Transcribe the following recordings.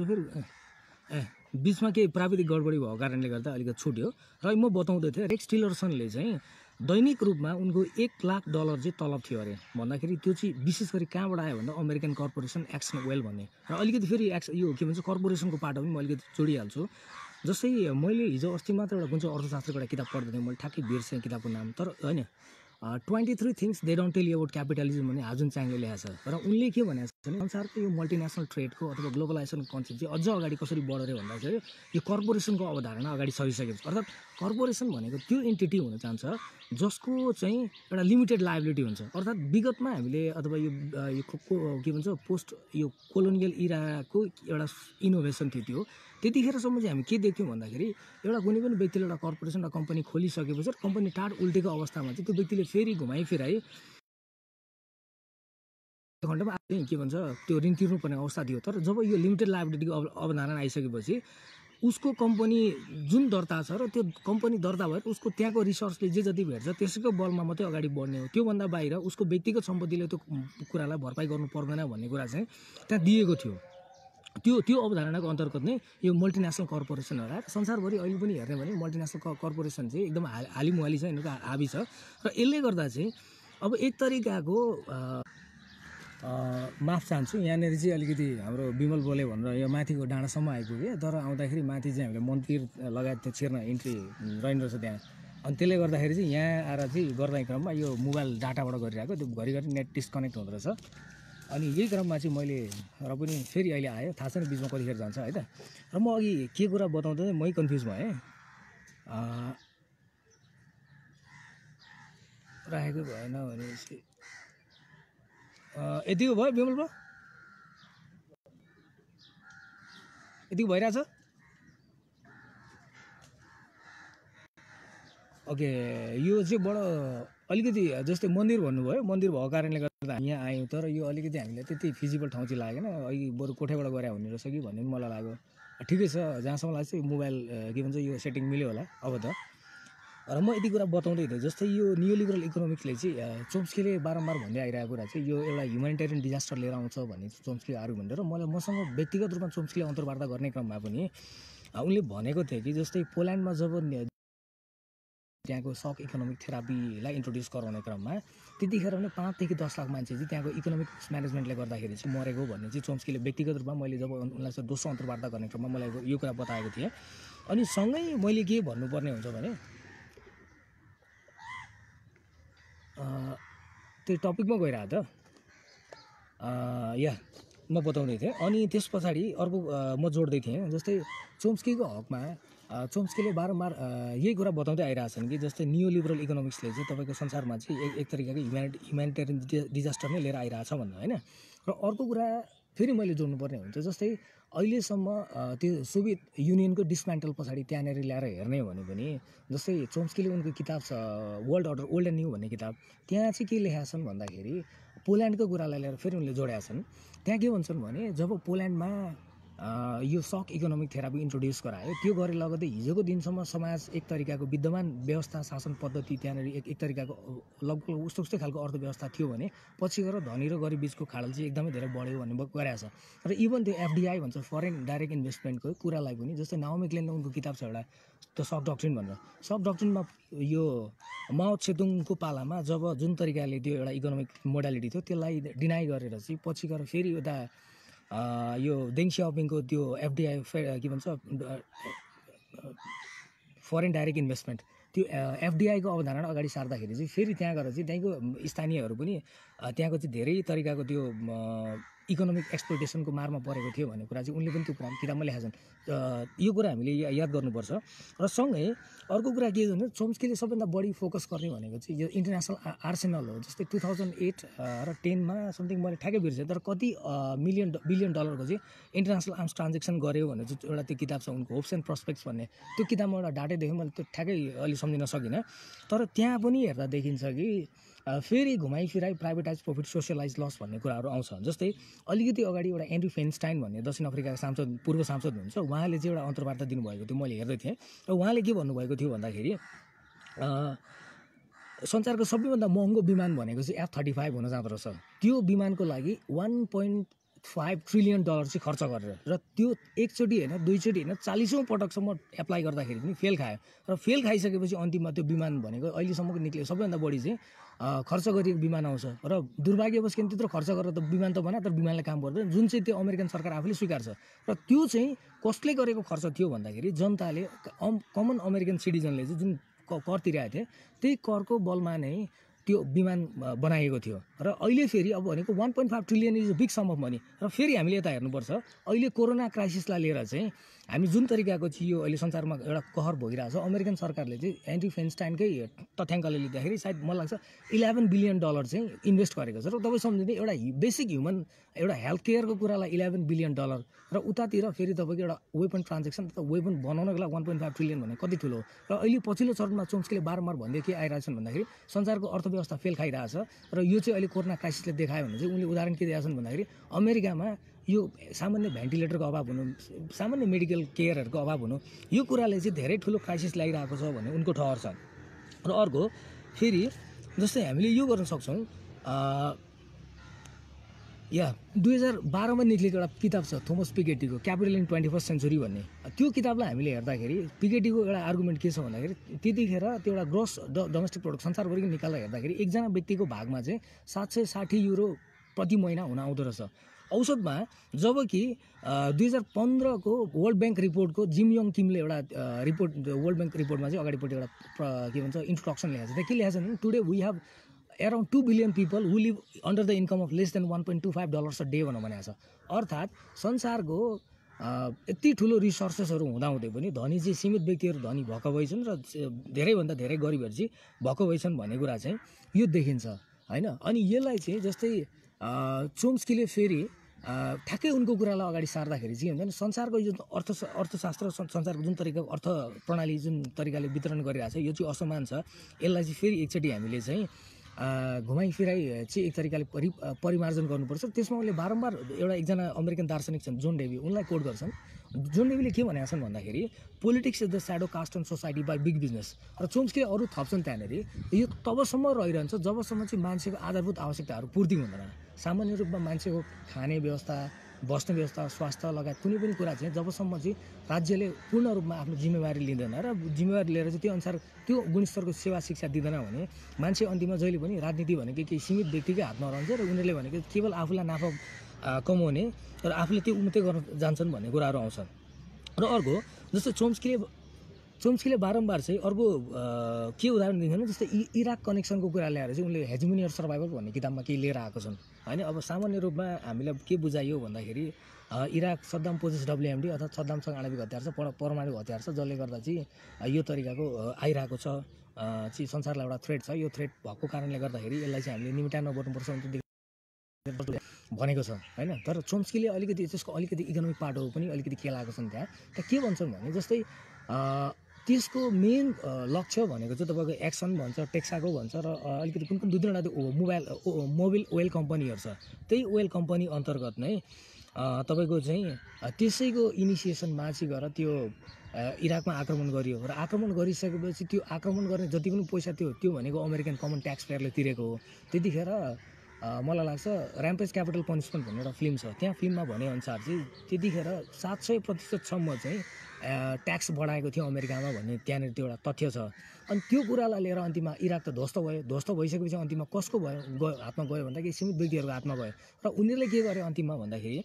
फेरि बिचमा केही प्राविधिक गडबडी भएको कारणले गर्दा अलिकति छुट्यो र म बताउँदै थिएँ रेक्स टिलरसनले चाहिँ दैनिक रूपमा उनको $1 लाख चाहिँ तलब थियो अरे भन्दाखेरि त्यो चाहिँ विशेष गरी कहाँबाट आयो भन्दा अमेरिकन कर्पोरेसन एक्सन वेल भन्ने र अलिकति फेरि यो के भन्छ कर्पोरेसनको पाटो पनि म अलिकति जोडिहाल्छु। जस्तै मैले हिजो अस्ति मात्र एउटा कुन चाहिँ अर्थशास्त्रको एउटा किताब पढ्दै थिएँ, मैले ठ्याक्कै बिर्सेँ किताबको नाम, तर होइन 23 things they don't tell you about capitalism भन्ने हाजुन चाङले लेखेको छ। र उनले के भनेको छ भने संसारको यो मल्टिनेसनल ट्रेडको अथवा ग्लोबलाइजेसन कन्सेप्ट चाहिँ अझ अगाडि कसरी बढ्यो भन्दाखेरि यो कर्पोरेसनको अवधारणा अगाडि सरिसकेको छ। अर्थात् कर्पोरेसन भनेको त्यो एन्टिटी हुन चाहन्छ जसको चाहिँ एउटा लिमिटेड लायबिलिटी हुन्छ। अर्थात् विगतमा हामीले अथवा यो के भन्छ पोस्ट यो कोलोनियल इराको एउटा इनोभेसन थियो त्यो, त्यतिखेरसम्म चाहिँ हामी के देख्थ्यौँ भन्दाखेरि एउटा कुनै पनि व्यक्तिले एउटा कर्पोरेसन र कम्पनी खोलिसकेपछि कम्पनी टाढ उल्टेको अवस्थामा चाहिँ त्यो व्यक्तिले फेरि घुमाइ फिराइ खण्डमा के भन्छ त्यो ऋण तिर्नुपर्ने अवस्था थियो। तर जब यो लिमिटेड लायबिलिटीको अवधारणा आइसकेपछि उसको कम्पनी जुन दर्ता छ र त्यो कम्पनी दर्ता भएर उसको त्यहाँको रिसोर्सले जे जति भेट्छ त्यसैको बलमा मात्रै अगाडि बढ्ने हो। त्योभन्दा बाहिर उसको व्यक्तिगत सम्पत्तिले त्यो कुरालाई भरपाई गर्नु पर्दैन भन्ने कुरा चाहिँ त्यहाँ दिएको थियो। त्यो अवधारणाको अन्तर्गत नै यो मल्टिनेसनल कर्पोरेसनहरू आएर संसारभरि अहिले पनि हेर्ने भने मल्टिनेसनल कर्पोरेसन चाहिँ एकदम हालिमुहाली छ, यिनीहरूको हाबी छ। र यसले गर्दा चाहिँ अब एक तरिकाको माफ चाहन्छु यहाँनिर चाहिँ अलिकति हाम्रो विमल बोले भनेर यो माथिको डाँडासम्म आइपुग्यो, तर आउँदाखेरि माथि चाहिँ हामीले मन्दिर लगायत त्यो छिर्न इन्ट्री रहेन रहेछ त्यहाँ। अनि त्यसले गर्दाखेरि चाहिँ यहाँ आएर चाहिँ गर्ने क्रममा यो मोबाइल डाटाबाट गरिरहेको त्यो घरिघरि नेट डिस्कनेक्ट हुँदो रहेछ। अनि यही क्रममा चाहिँ मैले र पनि फेरि अहिले आयो, थाहा छैन बिचमा कतिखेर जान्छ है त। र म अघि के कुरा बताउँदै मै कन्फ्युज भएँ, राखेको भएन भनेपछि यतिको भयो विमल ब्रो, यतिको भइरहेछ। ओके यो चाहिँ बडो अलिकति जस्तै मन्दिर भन्नुभयो, मन्दिर भएको कारणले गर्दा हामी यहाँ आयौँ, तर यो अलिकति हामीलाई त्यति फिजिबल ठाउँ चाहिँ लागेन। अहिले बरु कोठेबाट गएर हुने रहेछ कि भन्ने पनि मलाई लाग्यो। ठिकै छ, जहाँसम्म लाग्छ मोबाइल के भन्छ यो सेटिङ मिल्यो होला अब त। र म यति कुरा बताउँदै थिएँ जस्तै यो नियोलिबरल इकोनोमिक्सले चाहिँ चोम्स्कीले बारम्बार भन्दै आइरहेको कुरा चाहिँ यो एउटा ह्युमेनिटेरियन डिजास्टर लिएर आउँछ भन्ने चोम्स्कीले आर्गुमेन्ट र मसँग व्यक्तिगत रूपमा चोम्स्कीले अन्तर्वार्ता गर्ने क्रममा पनि उनले भनेको थियो कि जस्तै पोल्यान्डमा जब त्यहाँको सक इकोनोमिक थेरापीलाई इन्ट्रोड्युस गराउने क्रममा त्यतिखेर पनि 5 देखि 10 लाख मान्छे चाहिँ त्यहाँको इकोनोमिक्स म्यानेजमेन्टले गर्दाखेरि चाहिँ मरेको भन्ने चाहिँ चोम्स्कीले व्यक्तिगत रूपमा मैले जब उनलाई दोस्रो अन्तर्वार्ता गर्ने क्रममा मलाई यो कुरा बताएको थिएँ। अनि सँगै मैले के भन्नुपर्ने हुन्छ भने त्यो टपिकमा गइरहेको त या म बताउँदै थिएँ। अनि त्यस पछाडि अर्को म जोड्दै थिएँ जस्तै चोम्स्कीको हकमा चोम्स्कीले बारम्बार यही कुरा बताउँदै आइरहेछन् कि जस्तै नियोलिबरल इकोनोमिक्सले चाहिँ तपाईँको संसारमा चाहिँ एक तरिकाको ह्युमेनिटेरियन डिजास्टर नै लिएर आइरहेछ भन्दा होइन। र अर्को कुरा फेरि मैले जोड्नुपर्ने हुन्छ जस्तै अहिलेसम्म त्यो सोभियत युनियनको डिसमेन्टल पछाडि त्यहाँनिर ल्याएर हेर्ने हो भने पनि जस्तै चोम्स्कीले उनको किताब छ world order old and new भन्ने किताब, त्यहाँ चाहिँ के लेखेका छन् भन्दाखेरि पोल्यान्डको कुरालाई लिएर फेरि उनले जोडेका छन्। त्यहाँ के भन्छन् भने जब पोल्यान्डमा यो सक इकोनोमिक थेरापी इन्ट्रोड्युस गरायो त्यो गरे लगतै हिजोको दिनसम्म समाज एक तरिकाको विद्यमान व्यवस्था शासन पद्धति त्यहाँनिर एक तरिकाको लगभग उस्तै खालको अर्थव्यवस्था थियो भने पछि गएर धनी र गरिब बिचको खाडल चाहिँ एकदमै धेरै बढ्यो भन्ने गरेको छ। र इभन त्यो एफडिआई भन्छ फरेन डाइरेक्ट इन्भेस्टमेन्टको कुरालाई पनि जस्तै नाओमी ग्लेनले उनको किताब छ एउटा त्यो सक डक्ट्रिन भनेर, सक डक्ट्रिनमा यो माओ त्सेतुङको पालामा जब जुन तरिकाले त्यो एउटा इकोनोमिक मोडालिटी थियो त्यसलाई डिनाइ गरेर चाहिँ पछि गएर फेरि एउटा यो देङ सियाओपिङको त्यो एफडिआई के भन्छ फरेन डाइरेक्ट इन्भेस्टमेन्ट त्यो एफडिआईको अवधारणा अगाडि सार्दाखेरि चाहिँ फेरि त्यहाँ गएर चाहिँ त्यहीँको स्थानीयहरू पनि त्यहाँको चाहिँ धेरै तरिकाको त्यो इकोनोमिक एक्सप्लोइटेसनको मारमा परेको थियो भन्ने कुरा चाहिँ उनले पनि त्यो कुरा किताबमा लेखेका छन्। यो कुरा हामीले याद गर्नुपर्छ। र सँगै अर्को कुरा के भने चोम्स्कीले सबभन्दा बढी फोकस गर्ने भनेको चाहिँ यो इन्टरनेसनल आर्सेनल हो। जस्तै 2008 र 10मा समथिङ मैले ठ्याक्कै बिर्सेँ, तर कति बिलियन डलरको चाहिँ इन्टरनेसनल आर्म्स ट्रान्जेक्सन गर्यो भने चाहिँ एउटा त्यो किताब छ उनको होप्स एन्ड प्रस्पेक्ट्स भन्ने, त्यो किताबमा एउटा डाटै देखेँ मैले, त्यो ठ्याक्कै अलि सम्झिन सकिनँ। तर त्यहाँ पनि हेर्दा देखिन्छ कि फेरि घुमाइ फिराइ प्राइभेटाइज प्रफिट सोसियलाइज लस भन्ने कुराहरू आउँछ। जस्तै अलिकति अगाडि एउटा एन्ड्रु फेन्स्टाइन भन्ने दक्षिण अफ्रिकाको पूर्व सांसद हुनुहुन्छ, उहाँले चाहिँ एउटा अन्तर्वार्ता दिनुभएको थियो मैले हेर्दै थिएँ। र उहाँले के भन्नुभएको थियो भन्दाखेरि संसारको सबैभन्दा महँगो विमान भनेको चाहिँ F-35 हुन जाँदो रहेछ। त्यो विमानको लागि $1.5 ट्रिलियन चाहिँ खर्च गरेर, र त्यो एकचोटि होइन, दुईचोटि होइन, 40औं पटकसम्म एप्लाई गर्दाखेरि पनि फेल खायो। र फेल खाइसकेपछि अन्तिममा त्यो विमान भनेको अहिलेसम्मको निक्लेको सबैभन्दा बढी चाहिँ खर्च गरिएको विमान आउँछ। र दुर्भाग्यवश किन त्यत्रो खर्च गरेर त विमान त बनायो, तर विमानले काम गर्दैन, जुन चाहिँ त्यो अमेरिकन सरकार आफूले स्वीकार्छ। र त्यो चाहिँ कसले गरेको खर्च थियो भन्दाखेरि जनताले, कमन अमेरिकन सिटिजनले चाहिँ जुन कर तिरेको थिए, त्यही करको बलमा नै त्यो विमान बनाएको थियो। र अहिले फेरि अब भनेको 1.5 trillion is a big sum of money. र फेरि हामीले यता हेर्नुपर्छ, अहिले कोरोना क्राइसिसलाई लिएर चाहिँ हामी जुन तरिकाको चाहिँ यो अहिले संसारमा एउटा कहर भोगिरहेको छ, अमेरिकन सरकारले चाहिँ एन्टी फेन्स्टाइनकै तथ्याङ्कले लिँदाखेरि सायद मलाई लाग्छ $11 बिलियन चाहिँ इन्भेस्ट गरेको छ। र तपाईँ सम्झिने एउटा बेसिक ह्युमन एउटा हेल्थ केयरको कुरालाई $11 बिलियन, र उतातिर फेरि तपाईँको एउटा वेपन ट्रान्जेक्सन अथवा वेपन बनाउनको लागि 1.5 ट्रिलियन भने कति ठुलो हो। र अहिले पछिल्लो चरणमा चोम्स्कीले बारम्बार भन्दै के आइरहेछन् भन्दाखेरि संसारको अर्थव्यवस्था फेल खाइरहेछ, र यो चाहिँ अहिले कोरोना क्राइसिसले देखायो भने चाहिँ उनले उदाहरण के दिएका छन् भन्दाखेरि अमेरिकामा यो सामान्य भेन्टिलेटरको अभाव हुनु, सामान्य मेडिकल केयरहरूको अभाव हुनु, यो कुराले चाहिँ धेरै ठुलो क्राइसिस ल्याइरहेको छ भन्ने उनको ठहर छ। र अर्को फेरि जस्तै हामीले यो गर्न सक्छौँ, 2012मा निक्लेको एउटा किताब छ थोमस पिकेटीको क्यापिटल इन 21st सेन्चुरी भन्ने। त्यो किताबलाई हामीले हेर्दाखेरि पिकेटीको एउटा आर्गुमेन्ट के छ भन्दाखेरि त्यतिखेर त्यो एउटा ग्रोस डोमेस्टिक प्रोडक्ट संसारभरि निकालेर हेर्दाखेरि एकजना व्यक्तिको भागमा चाहिँ €760 प्रति महिना हुन आउँदो रहेछ औसतमा। जबकि 2015को वर्ल्ड ब्याङ्क रिपोर्टको जिम यङ किमले एउटा रिपोर्ट, वर्ल्ड ब्याङ्क रिपोर्टमा चाहिँ अगाडिपट्टि एउटा के भन्छ इन्ट्रोडक्सन लेखेको छ। त्यहाँ के लेखेको छ भने today we have around 2 billion people who live under the income of less than $1.25 a day भनेको छ। अर्थात् संसारको यति ठुलो रिसोर्सेसहरू हुँदाहुँदै पनि धनी चाहिँ सीमित व्यक्तिहरू धनी भएको भएछन् र धेरैभन्दा धेरै गरिबहरू चाहिँ भएको भएछन् भन्ने कुरा चाहिँ यो देखिन्छ होइन। अनि यसलाई चाहिँ जस्तै चोम्स्कीले फेरि ठ्याक्कै उनको कुरालाई अगाडि सार्दाखेरि चाहिँ हुन्छ नि, संसारको यो अर्थशास्त्र संसारको जुन तरिकाको अर्थ प्रणाली जुन तरिकाले वितरण गरिरहेको छ यो चाहिँ असमान छ। यसलाई चाहिँ फेरि एकचोटि हामीले चाहिँ घुमाइ फिराइ चाहिँ एक तरिकाले परिमार्जन गर्नुपर्छ। त्यसमा उनले बारम्बार एकजना अमेरिकन दार्शनिक छन् जोन डेभी, उनलाई कोट गर्छन्। जोन डेभीले के भनेका छन् भन्दाखेरि politics is the shadow cast on society by big business. र चोम्स्कीले अरू थप्छन् त्यहाँनिर यो तबसम्म रहिरहन्छ जबसम्म चाहिँ मान्छेको आधारभूत आवश्यकताहरू पूर्ति हुँदैन। सामान्य रूपमा मान्छेको खाने व्यवस्था, बस्ने व्यवस्था, स्वास्थ्य लगायत कुनै पनि कुरा चाहिँ जबसम्म चाहिँ राज्यले पूर्ण रूपमा आफ्नो जिम्मेवारी लिँदैन र जिम्मेवारी लिएर चाहिँ त्यो अनुसार त्यो गुणस्तरको सेवा शिक्षा दिँदैन भने मान्छे अन्तिममा जहिले पनि राजनीति भनेको केही सीमित व्यक्तिकै हातमा रहन्छ र उनीहरूले भनेको केवल आफूलाई नाफा कमाउने र आफूले त्यो उन्नति गर्न जान्छन् भन्ने कुराहरू आउँछन्। र अर्को जस्तै चोम्स्कीले बारम्बार चाहिँ अर्को के उदाहरण दिन्छन्, जस्तै इराक कनेक्सनको कुरा ल्याएर चाहिँ उनले हेजिमोनी अफ सर्भाइभल भन्ने किताबमा केही लिएर आएको छन् होइन। अब सामान्य रूपमा हामीलाई के बुझाइयो भन्दाखेरि इराक सद्दाम पोजेस WMD अर्थात् सद्दामसँग आणविक हतियार छ, परमाणु हतियार छ, जसले गर्दा चाहिँ यो तरिकाको आइरहेको छ चाहिँ संसारलाई एउटा थ्रेट छ। यो थ्रेट भएको कारणले गर्दाखेरि यसलाई चाहिँ हामीले निमिट्टा नगर्नुपर्छ भनेको छ होइन। तर चोम्स्कीले अलिकति त्यसको अलिकति इकोनोमिक पार्टहरू पनि अलिकति के लागेको छन् त्यहाँ के भन्छन् भने जस्तै त्यसको मेन लक्ष्य भनेको चाहिँ तपाईँको एक्सन भन्छ, टेक्साको भन्छ र अलिकति कुन कुन दुई तिनवटा मोबिल ओइल कम्पनीहरू छ, त्यही ओइल कम्पनी अन्तर्गत नै तपाईँको चाहिँ त्यसैको इनिसिएसनमा चाहिँ गएर त्यो इराकमा आक्रमण गरियो र आक्रमण गरिसकेपछि त्यो आक्रमण गर्ने जति पनि पैसा थियो त्यो भनेको अमेरिकन कमन ट्याक्स पेयरले तिरेको हो। त्यतिखेर मलाई लाग्छ ऱ्याम्पेज क्यापिटल पनिसमेन्ट भन्ने एउटा फिल्म छ, त्यहाँ फिल्ममा भनेअनुसार चाहिँ त्यतिखेर 700% चाहिँ ट्याक्स बढाएको थियो अमेरिकामा भन्ने त्यहाँनिर त्यो एउटा तथ्य छ। अनि त्यो कुरालाई लिएर अन्तिममा इराक त ध्वस्त भयो, ध्वस्त भइसकेपछि अन्तिममा कसको हातमा गयो भन्दाखेरि सीमित व्यक्तिहरूको हातमा गयो र उनीहरूले के गर्यो अन्तिममा भन्दाखेरि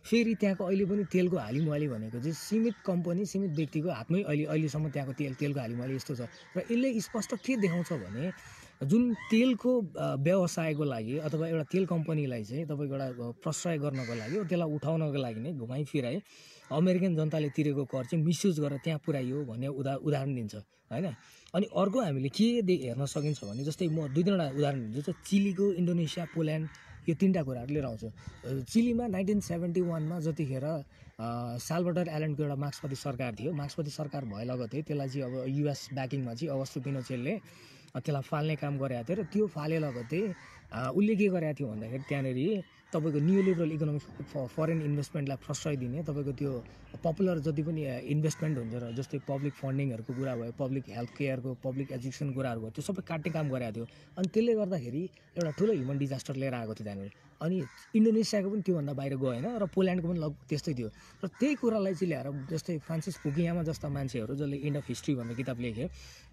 फेरि त्यहाँको अहिले पनि तेलको हालिमुहाली भनेको चाहिँ सीमित कम्पनी सीमित व्यक्तिको हातमै अहिलेसम्म त्यहाँको तेलको हालिमुहाली यस्तो छ। र यसले स्पष्ट के देखाउँछ भने जुन तेलको व्यवसायको लागि अथवा एउटा तेल कम्पनीलाई चाहिँ तपाईँको एउटा प्रश्रय गर्नको लागि त्यसलाई उठाउनको लागि नै घुमाइ फिराइ अमेरिकन जनताले तिरेको कर चाहिँ मिसयुज गरेर त्यहाँ पुर्याइयो भन्ने उदाहरण दिन्छ होइन। अनि अर्को हामीले के हेर्न सकिन्छ भने जस्तै म दुई तिनवटा उदाहरण दिन्छु। चिलीको, इन्डोनेसिया, पोल्यान्ड यो तिनवटा कुराहरू लिएर आउँछु। चिलीमा 1971मा जतिखेर साल्भाडोर एलेन्डको एउटा मार्क्सवादी सरकार थियो, मार्क्सवादी सरकार भए लगतै त्यसलाई चाहिँ अब US ब्याकिङमा चाहिँ अगस्तो पिनोचेटले त्यसलाई फाल्ने काम गरेको थियो र त्यो फाले लगतै उसले के गरेको थियो भन्दाखेरि त्यहाँनिर तपाईँको न्यू लिबरल इकोनोमिक्स फरेन इन्भेस्टमेन्टलाई प्रश्रय दिने तपाईँको त्यो पपुलर जति पनि इन्भेस्टमेन्ट हुन्छ र जस्तै पब्लिक फन्डिङहरूको कुरा भयो, पब्लिक हेल्थ केयरको, पब्लिक एजुकेसन कुराहरू भयो, त्यो सबै काट्ने काम गरेको थियो। अनि त्यसले गर्दाखेरि एउटा ठुलो ह्युमन डिजास्टर लिएर आएको थियो त्यहाँनिर। अनि इन्डोनेसियाको पनि त्योभन्दा बाहिर गएन र पोल्यान्डको पनि लगभग त्यस्तै थियो। र त्यही कुरालाई चाहिँ ल्याएर जस्तै फ्रान्सिस फुकुयामा जस्ता मान्छेहरू जसले एन्ड अफ हिस्ट्री भन्ने किताब लेखे,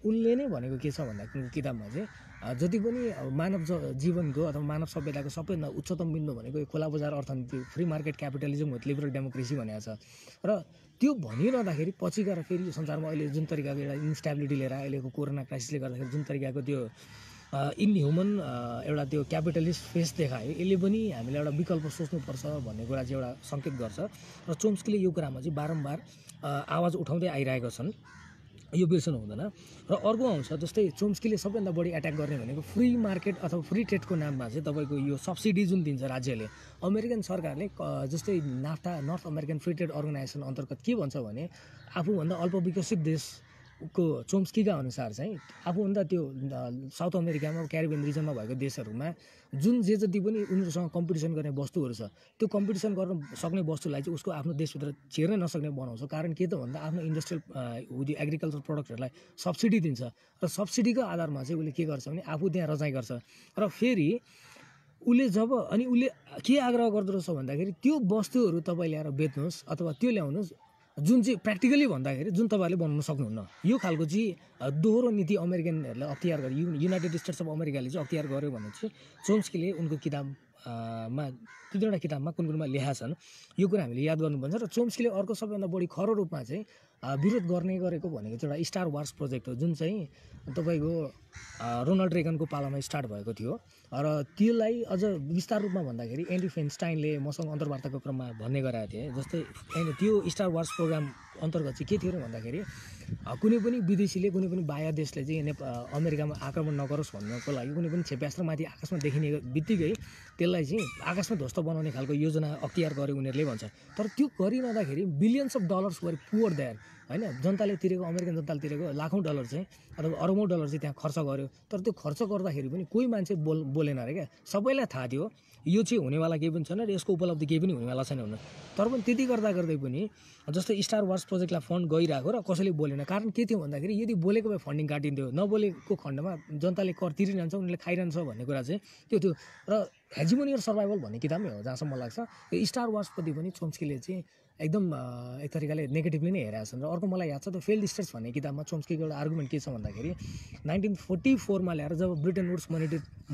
उनले नै भनेको के छ भन्दाखेरि किताबमा चाहिँ जति पनि मानव जीवनको अथवा मानव सभ्यताको सबैभन्दा उच्चतम बिन्दु भनेको खुला बजार अर्थनीति, free market capitalism with liberal democracy भनेको छ। र त्यो भनिरहँदाखेरि पछि गएर फेरि संसारमा अहिले जुन तरिकाको एउटा इन्स्टेबिलिटी लिएर अहिलेको कोरोना क्राइसिसले गर्दाखेरि जुन तरिकाको त्यो इनह्युमन एउटा त्यो क्यापिटलिस्ट फेस देखायो, यसले पनि हामीले एउटा विकल्प सोच्नुपर्छ भन्ने कुरा चाहिँ एउटा सङ्केत गर्छ। र चोम्स्कीले यो कुरामा चाहिँ बारम्बार आवाज उठाउँदै आइरहेका छन्, यो बिर्सनु हुँदैन। र अर्को आउँछ जस्तै चोम्स्कीले सबैभन्दा बढी एट्याक गर्ने भनेको फ्री मार्केट अथवा फ्री ट्रेडको नाममा चाहिँ तपाईँको यो सब्सिडी जुन दिन्छ राज्यले, अमेरिकन सरकारले जस्तै NAFTA north American free trade organisation अन्तर्गत के भन्छ भने आफूभन्दा अल्प विकसित देशको चोम्स्कीका अनुसार चाहिँ आफूभन्दा त्यो साउथ अमेरिकामा क्यारिबियन रिजनमा भएको देशहरूमा जुन जे जति पनि उनीहरूसँग कम्पिटिसन गर्ने वस्तुहरू छ, त्यो कम्पिटिसन गर्न सक्ने वस्तुलाई चाहिँ उसको आफ्नो देशभित्र छिर्नै नसक्ने बनाउँछ। कारण के त भन्दा आफ्नो इन्डस्ट्रियल एग्रिकल्चर प्रडक्टहरूलाई सब्सिडी दिन्छ र सब्सिडीको आधारमा चाहिँ उसले के गर्छ भने आफू त्यहाँ रजाइ गर्छ। र फेरि उसले जब अनि उसले के आग्रह गर्दो रहेछ भन्दाखेरि त्यो वस्तुहरू तपाईँ ल्याएर बेच्नुहोस् अथवा त्यो ल्याउनुहोस् जुन चाहिँ प्र्याक्टिकली भन्दाखेरि जुन तपाईँहरूले बनाउन सक्नुहुन्न। यो खालको चाहिँ दोहोरो नीति अमेरिकनहरूले अख्तियार गर्यो, युनाइटेड स्टेट्स अफ अमेरिकाले चाहिँ अख्तियार गर्यो भने चाहिँ चोम्स्कीले उनको किताबमा दुई दुईवटा किताबमा कुन कुनमा लेखा छन्, यो कुरा हामीले याद गर्नुपर्छ। र चोम्स्कीले अर्को सबैभन्दा बढी खरो रूपमा चाहिँ विरोध गर्ने गरेको भनेको चाहिँ एउटा स्टार वार्स प्रोजेक्ट हो, जुन चाहिँ तपाईँको रोनाल्ड रेगनको पालामा स्टार्ट भएको थियो। र त्यसलाई अझ विस्तार रूपमा भन्दाखेरि एन्ड्रु फेन्स्टाइनले मसँग अन्तर्वार्ताको क्रममा भन्ने गराएको थिए। जस्तै त्यो स्टार वार्स प्रोग्राम अन्तर्गत चाहिँ के थियो र भन्दाखेरि कुनै पनि विदेशीले कुनै पनि बाह्य देशले चाहिँ अमेरिकामा आक्रमण नगरोस् भन्नको लागि कुनै पनि क्षेप्यास्त्र माथि आकाशमा देखिने बित्तिकै त्यसलाई चाहिँ आकाशमा ध्वस्त बनाउने खालको योजना अख्तियार गर्यो उनीहरूले भन्छ। तर त्यो गरिरहँदाखेरि billions of dollars were pour there, होइन, जनताले तिरेको अमेरिकन जनताले तिरेको लाखौँ डलर चाहिँ अथवा अरबौँ डलर चाहिँ त्यहाँ खर्च गर्यो। तर त्यो खर्च गर्दाखेरि पनि कोही मान्छे बोलेन अरे क्या, सबैलाई थाहा थियो यो चाहिँ हुनेवाला केही पनि छैन र यसको उपलब्धि केही पनि हुनेवाला छैन हुन। तर पनि त्यति गर्दा गर्दै पनि जस्तै स्टार वार्स प्रोजेक्टलाई फन्ड गइरहेको र कसैले बोलेन। कारण के थियो भन्दाखेरि यदि बोलेको भए फन्डिङ काटिन्थ्यो, नबोलेको खण्डमा जनताले कर तिरिरहन्छ, उनीहरूले खाइरहन्छ भन्ने कुरा चाहिँ त्यो थियो। र हेजिमोनी अर सर्भाइभल भन्ने किताबमै हो जहाँसम्म लाग्छ। यो स्टार वार्सप्रति पनि चोम्स्कीले चाहिँ एकदम एक तरिकाले नेगेटिभली नै हेरेका छन्। र अर्को मलाई याद छ त्यो फेल्ड स्टेट्स भन्ने किताबमा चोम्स्कीको एउटा आर्गुमेन्ट के छ भन्दाखेरि 1944मा ल्याएर जब Bretton Woods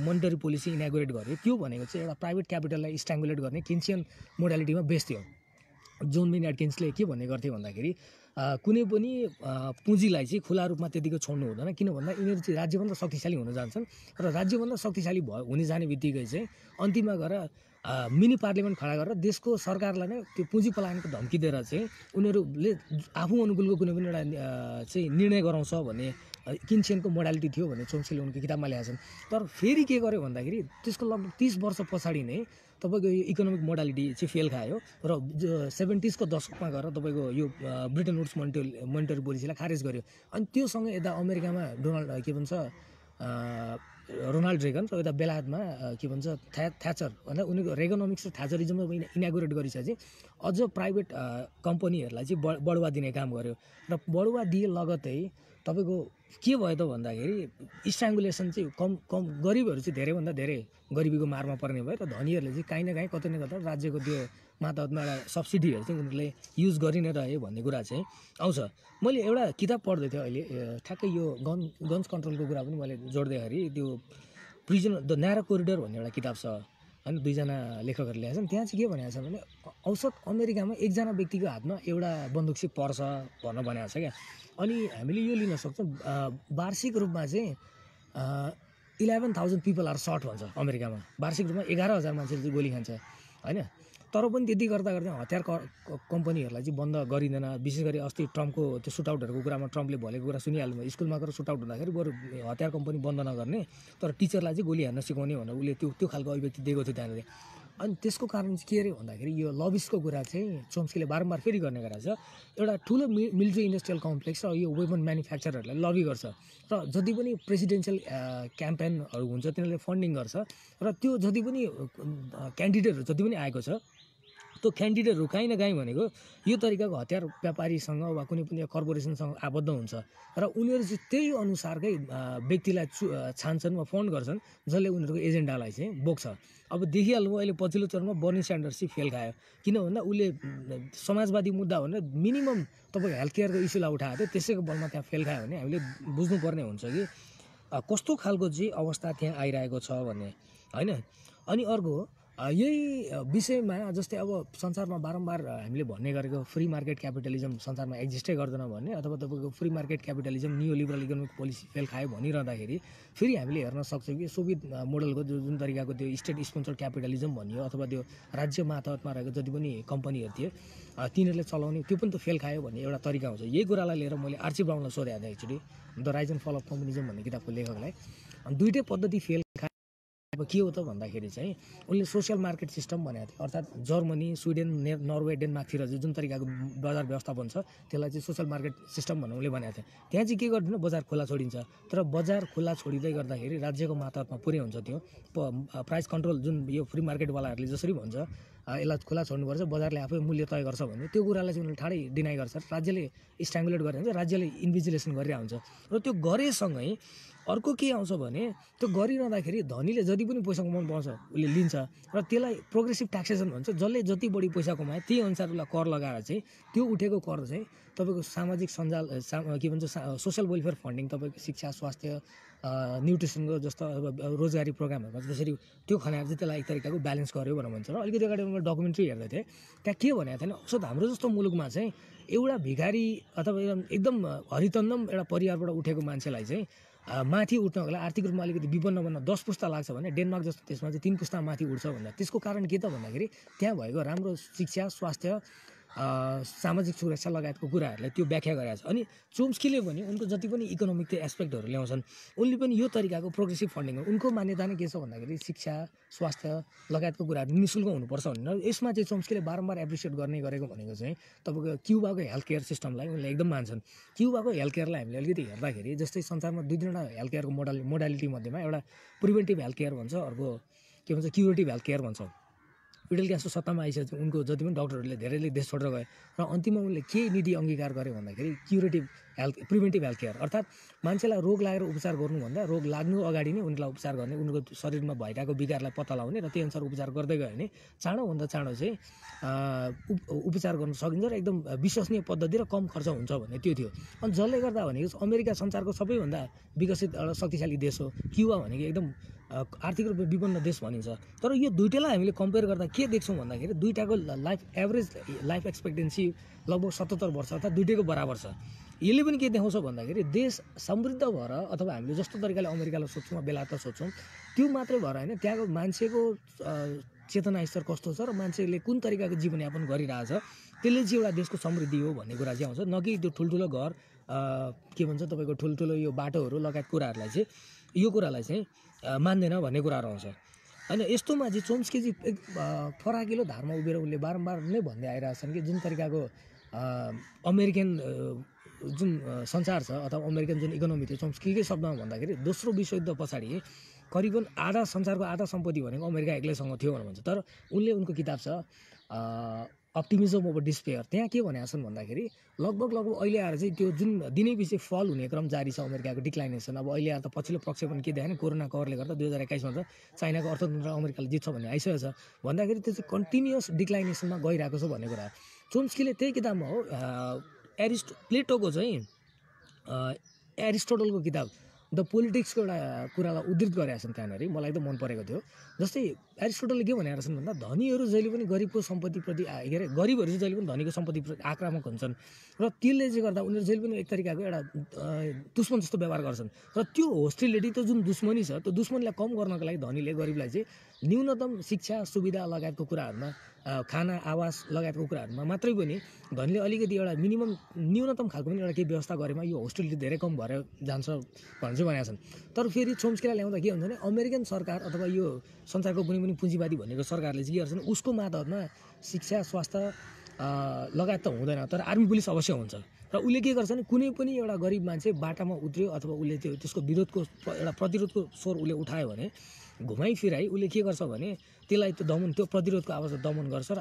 monetary policy inaugurate गर्यो, त्यो भनेको चाहिँ एउटा प्राइभेट क्यापिटललाई स्ट्याङ्गुलेट गर्ने किन्सियन मोडालिटीमा बेस थियो। जोन मेनार्ड केन्सले के भन्ने गर्थे भन्दाखेरि कुनै पनि पुँजीलाई चाहिँ खुला रूपमा त्यतिको छोड्नु हुँदैन, किन भन्दा यिनीहरू चाहिँ राज्यभन्दा शक्तिशाली हुन जान्छन् र राज्यभन्दा शक्तिशाली हुने जाने बित्तिकै चाहिँ अन्तिममा गएर मिनी पार्लियामेन्ट खडा गरेर देशको सरकारलाई नै त्यो पुँजी पलायनको धम्की दिएर चाहिँ उनीहरूले आफू अनुकूलको कुनै पनि एउटा चाहिँ निर्णय गराउँछ भन्ने किन्सियनको मोडालिटी थियो भन्ने चोम्स्कीले उनको किताबमा ल्याएका छन्। तर फेरि के गर्यो भन्दाखेरि त्यसको लगभग 30 वर्ष पछाडि नै तपाईँको यो इकोनोमिक मोडालिटी चाहिँ फेल खायो र 70s को दशकमा गएर तपाईँको यो ब्रिटेन वुड्स मोनिटरी पोलिसीलाई खारेज गर्यो। अनि त्योसँग यता अमेरिकामा के भन्छ रोनाल्ड रेगन र यता बेलायतमा के भन्छ थ्याचर भन्दा उनीहरूको रेगोनोमिक्स र थ्याचरिजममा इनागुरेट गरिसकेपछि अझ प्राइभेट कम्पनीहरूलाई चाहिँ बढुवा दिने काम गर्यो। र बढुवा दिए लगतै तपाईँको के भयो त भन्दाखेरि स्ट्राङ्गुलेसन चाहिँ कम गरिबहरू चाहिँ धेरैभन्दा धेरै गरिबीको मारमा पर्ने भयो र धनीहरूले चाहिँ काहीँ न काहीँ कतै न कतै राज्यको त्यो मातहतमा एउटा सब्सिडीहरू चाहिँ उनीहरूले युज गरि नै रहे भन्ने कुरा चाहिँ आउँछ। मैले एउटा किताब पढ्दै थिएँ अहिले ठ्याक्कै यो गन्स कन्ट्रोलको कुरा पनि मैले जोड्दैखेरि त्यो प्रिजन द न्यारो कोरिडोर भन्ने एउटा किताब छ, होइन, दुईजना लेखकहरूले ल्याएका छन्। त्यहाँ चाहिँ के भनेको छ भने औसत अमेरिकामा एकजना व्यक्तिको हातमा एउटा बन्दुक चाहिँ पर्छ भन्न भनेको छ क्या। अनि हामीले यो लिन सक्छौँ वार्षिक रूपमा चाहिँ 11,000 पिपल आर सर्ट भन्छ अमेरिकामा, वार्षिक रूपमा 11,000 मान्छेले चाहिँ गोली खान्छ, होइन। तर पनि त्यति गर्दा गर्दै हतियार कम्पनीहरूलाई चाहिँ बन्द गरिँदैन। विशेष गरी अस्ति ट्रम्पको त्यो सुटआउटहरूको कुरामा ट्रम्पले भनेको कुरा सुनिहाल्नु, स्कुलमा गएर सुटआउट हुँदाखेरि बरु हतियार कम्पनी बन्द नगर्ने तर टिचरलाई चाहिँ गोली हान्न सिकाउने भनेर उसले त्यो खालको अभिव्यक्ति दिएको थियो त्यहाँनिर। अनि त्यसको कारण चाहिँ के अरे भन्दाखेरि यो लबिसको कुरा चाहिँ चोम्स्कीले बारम्बार फेरि गर्ने गरेको छ। एउटा ठुलो मिलिट्री इन्डस्ट्रियल कम्प्लेक्स र यो वेपन म्यानुफ्याक्चररहरूलाई लबी गर्छ र जति पनि प्रेसिडेन्सियल क्याम्पेनहरू हुन्छ तिनीहरूले फन्डिङ गर्छ र त्यो जति पनि क्यान्डिडेटहरू जति पनि आएको छ त्यो क्यान्डिडेटहरू काहीँ न काहीँ भनेको यो तरिकाको हतियार व्यापारीसँग वा कुनै पनि कर्पोरेसनसँग आबद्ध हुन्छ र उनीहरू चाहिँ त्यही अनुसारकै व्यक्तिलाई छान्छन् वा फन्ड गर्छन् जसले उनीहरूको एजेन्डालाई चाहिँ बोक्छ। अब देखिहाल्नु अहिले पछिल्लो चरणमा बर्नी स्यान्डर्स चाहिँ फेल खायो, किन भन्दा उसले समाजवादी मुद्दा भनेर मिनिमम तपाईँको हेल्थ केयरको इस्युलाई उठाएको थियो, त्यसैको बलमा त्यहाँ फेल खायो भने हामीले बुझ्नुपर्ने हुन्छ कि कस्तो खालको चाहिँ अवस्था त्यहाँ आइरहेको छ भन्ने होइन। अनि अर्को यही विषयमा जस्तै अब संसारमा बारम्बार हामीले भन्ने गरेको फ्री मार्केट क्यापिटलिजम संसारमा एक्जिस्टै गर्दैन भन्ने, अथवा तपाईँको फ्री मार्केट क्यापिटलिजम नियो लिबरल इकोनोमिक पोलिसी फेल खायो भनिरहँदाखेरि फेरि हामीले हेर्न सक्छौँ कि सोभियत मोडलको जुन तरिकाको त्यो स्टेट स्पोन्सर्ड क्यापिटलिजम भन्यो अथवा त्यो राज्य मातहतमा रहेको जति पनि कम्पनीहरू थिए तिनीहरूले चलाउने त्यो पनि त फेल खायो भन्ने एउटा तरिका हुन्छ। यही कुरालाई लिएर मैले आर्ची ब्राउनलाई सोधेको थिएँ एक्चुली द राइज एन्ड फल अफ कम्युनिजम भन्ने किताबको लेखकलाई। अनि दुइटै पद्धति फेल खायो। अब के हो त भन्दाखेरि चाहिँ उनले सोसियल मार्केट सिस्टम भनेको थियो, अर्थात् जर्मनी, स्विडेन, नर्वे, डेनमार्कतिर चाहिँ जुन तरिकाको बजार व्यवस्थापन छ त्यसलाई चाहिँ सोसियल मार्केट सिस्टम भनेर उनले भनेको थियो। त्यहाँ चाहिँ के गर्दैन, बजार खुला छोडिन्छ, तर बजार खुला छोडिँदै गर्दाखेरि राज्यको मातहतमा पुरै हुन्छ त्यो प्राइस कन्ट्रोल जुन यो फ्री मार्केटवालाहरूले जसरी भन्छ यसलाई खुला छोड्नुपर्छ, बजारले आफै मूल्य तय गर्छ भन्ने त्यो कुरालाई चाहिँ उनीहरूले ठाडै डिनाइ गर्छ। राज्यले स्ट्याङ्गुलेट गरेर हुन्छ, राज्यले इन्भिजिलेसन गरिरहेको हुन्छ र त्यो गरेसँगै अर्को के आउँछ भने त्यो गरिरहँदाखेरि धनीले जति पनि पैसा कमाउनु पाउँछ उसले लिन्छ र त्यसलाई प्रोग्रेसिभ ट्याक्सेसन भन्छ। जसले जति बढी पैसा कमाए त्यही अनुसार उसलाई कर लगाएर चाहिँ त्यो उठेको कर चाहिँ तपाईँको सामाजिक सञ्जाल के भन्छ सोसियल वेलफेयर फन्डिङ, तपाईँको शिक्षा, स्वास्थ्य, न्युट्रिसनको जस्तो रोजगारी प्रोग्रामहरूमा जसरी त्यो खनाएर चाहिँ त्यसलाई एक तरिकाको ब्यालेन्स गर्यो भनेर भन्छ। र अलिकति अगाडि मैले डकुमेन्ट्री हेर्दै थिएँ, त्यहाँ के भनेको थिएन, औसत हाम्रो जस्तो मुलुकमा चाहिँ एउटा भिखारी अथवा एकदम हरितन्दम एउटा परिवारबाट उठेको मान्छेलाई चाहिँ माथि उठ्नको लागि आर्थिक रूपमा अलिकति विपन्न बन्न 10 पुस्ता लाग्छ भने डेनमार्क जस्तो त्यसमा चाहिँ 3 पुस्ता माथि उठ्छ भन्दा त्यसको कारण के त भन्दाखेरि त्यहाँ भएको राम्रो शिक्षा, स्वास्थ्य, सामाजिक सुरक्षा लगायतको कुराहरूलाई त्यो व्याख्या गरेको छ। अनि चोम्स्कीले पनि उनको जति पनि इकोनोमिक त्यो एस्पेक्टहरू ल्याउँछन् उनले पनि यो तरिकाको प्रोग्रेसिभ फन्डिङ उनको मान्यता नै के छ भन्दाखेरि शिक्षा, स्वास्थ्य लगायतको कुराहरू निःशुल्क हुनुपर्छ भनेर यसमा चाहिँ चोम्स्कीले बारम्बार एप्रिसिएट गर्ने गरेको भनेको चाहिँ तपाईँको क्युबाको हेल्थ केयर सिस्टमलाई उनले एकदम मान्छन्। क्युबाको हेल्थ केयरलाई हामीले अलिकति हेर्दाखेरि जस्तै संसारमा 2-3वटा हेल्थ केयरको मोडालिटी मध्येमा एउटा प्रिभेन्टिभ हेल्थ केयर भन्छ, अर्को के भन्छ क्युरेटिभ हेल्थ केयर भन्छ। फिडेल क्यास्ट्रो सत्तामा आइसकेपछि उनको जति पनि डक्टरहरूले धेरैले देश छोडेर गए र अन्तिममा उनले के नीति अङ्गीकार गरे भन्दाखेरि क्युरेटिभ प्रिभेन्टिभ हेल्थ केयर, अर्थात् मान्छेलाई रोग लागेर उपचार गर्नुभन्दा रोग लाग्नु अगाडि नै उनलाई उपचार गर्ने, उनको शरीरमा भइरहेको विकारलाई पत्ता लगाउने र त्यही अनुसार उपचार गर्दै गयो भने चाँडोभन्दा चाँडो चाहिँ उपचार गर्न सकिन्छ र एकदम विश्वसनीय पद्धति र कम खर्च हुन्छ भन्ने त्यो थियो। अनि जसले गर्दा भनेको अमेरिका संसारको सबैभन्दा विकसित एउटा शक्तिशाली देश हो, क्युबा भनेको एकदम आर्थिक रूपमा विपन्न देश भनिन्छ। तर यो दुइटालाई हामीले कम्पेयर गर्दा के देख्छौँ भन्दाखेरि दुइटाको एभरेज लाइफ एक्सपेक्टेन्सी लगभग 77 वर्ष अर्थात् दुइटैको बराबर छ। यसले पनि के देखाउँछ भन्दाखेरि देश समृद्ध भएर अथवा हामीले जस्तो तरिकाले अमेरिकालाई सोध्छौँ बेलायत सोध्छौँ त्यो मात्रै भएर होइन, त्यहाँको मान्छेको चेतना स्तर कस्तो छ र मान्छेले कुन तरिकाको जीवनयापन गरिरहेछ त्यसले चाहिँ एउटा देशको समृद्धि हो भन्ने कुरा चाहिँ आउँछ, न कि त्यो ठुल्ठुलो घर के भन्छ तपाईँको ठुल्ठुलो यो बाटोहरू लगायत कुराहरूलाई चाहिँ यो कुरालाई चाहिँ मान्दैन भन्ने कुराहरू आउँछ। होइन यस्तोमा चाहिँ चोम्स्की चाहिँ फराकिलो धारमा उभिएर उनले बारम्बार नै भन्दै आइरहेछन् कि जुन तरिकाको अमेरिकन जुन संसार छ अथवा अमेरिकन जुन इकोनोमी थियो चोम्स्कीकै शब्दमा भन्दाखेरि दोस्रो विश्वयुद्ध पछाडि करिबन आधा संसारको आधा सम्पत्ति भनेको अमेरिका एक्लैसँग थियो भनेर भन्छ। तर उनले उनको किताब छ अप्टिमिजम ओभर डिस्पेयर, त्यहाँ के भनेका छन् भन्दाखेरि लगभग अहिले आएर चाहिँ त्यो जुन दिनैपछि फल हुने क्रम जारी छ अमेरिकाको डिक्लाइनेसन। अब अहिले आएर त पछिल्लो प्रक्षेपण के देखाएन, कोरोना कहरले गर्दा 2021मा त चाइनाको अर्थतन्त्र अमेरिकाले जित्छ भन्ने आइसकेको छ, भन्दाखेरि त्यो चाहिँ कन्टिन्युअस डिक्लाइनेसनमा गइरहेको छ भन्ने कुरा। चोम्स्कीले त्यही किताबमा हो प्लेटोको चाहिँ एरिस्टोटलको किताब द पोलिटिक्सको एउटा कुरालाई उद्धृत गरेका छन् त्यहाँनिर, मलाई एकदम मन परेको थियो। जस्तै एरिस्टोटलले के भनेका छन् भन्दा धनीहरू जहिले पनि गरिबको सम्पत्तिप्रति के अरे गरिबहरू चाहिँ जहिले पनि धनीको सम्पत्तिप्रति आक्रामक हुन्छन् र त्यसले चाहिँ गर्दा उनीहरू जहिले पनि एक तरिकाको एउटा दुश्मन जस्तो व्यवहार गर्छन् र त्यो होस्टिलिटी त्यो जुन दुश्मनी छ त्यो दुश्मनीलाई कम गर्नको लागि धनीले गरिबलाई चाहिँ न्यूनतम शिक्षा सुविधा लगायतको कुराहरूमा खाना आवास लगायतको कुराहरूमा मात्रै पनि धनीले अलिकति एउटा मिनिमम न्यूनतम खालको पनि एउटा केही व्यवस्था गरेमा यो होस्टिलिटी धेरै कम भएर जान्छ भनेर चाहिँ भनेका छन्। तर फेरि चोम्स्कीलाई ल्याउँदा के हुन्छ भने अमेरिकन सरकार अथवा यो संसारको कुनै पनि पुँजीवादी भनेको सरकारले चाहिँ के गर्छन् उसको मातहतमा शिक्षा स्वास्थ्य लगायत त हुँदैन तर आर्मी पुलिस अवश्य हुन्छ र उसले के गर्छ भने कुनै पनि एउटा गरिब मान्छे बाटामा उत्रियो अथवा उसले त्यसको विरोधको एउटा प्रतिरोधको स्वर उसले उठायो भने घुमाइफिराइ उसले के गर्छ भने त्यसलाई त्यो दमन त्यो प्रतिरोधको आवाजलाई दमन गर्छ र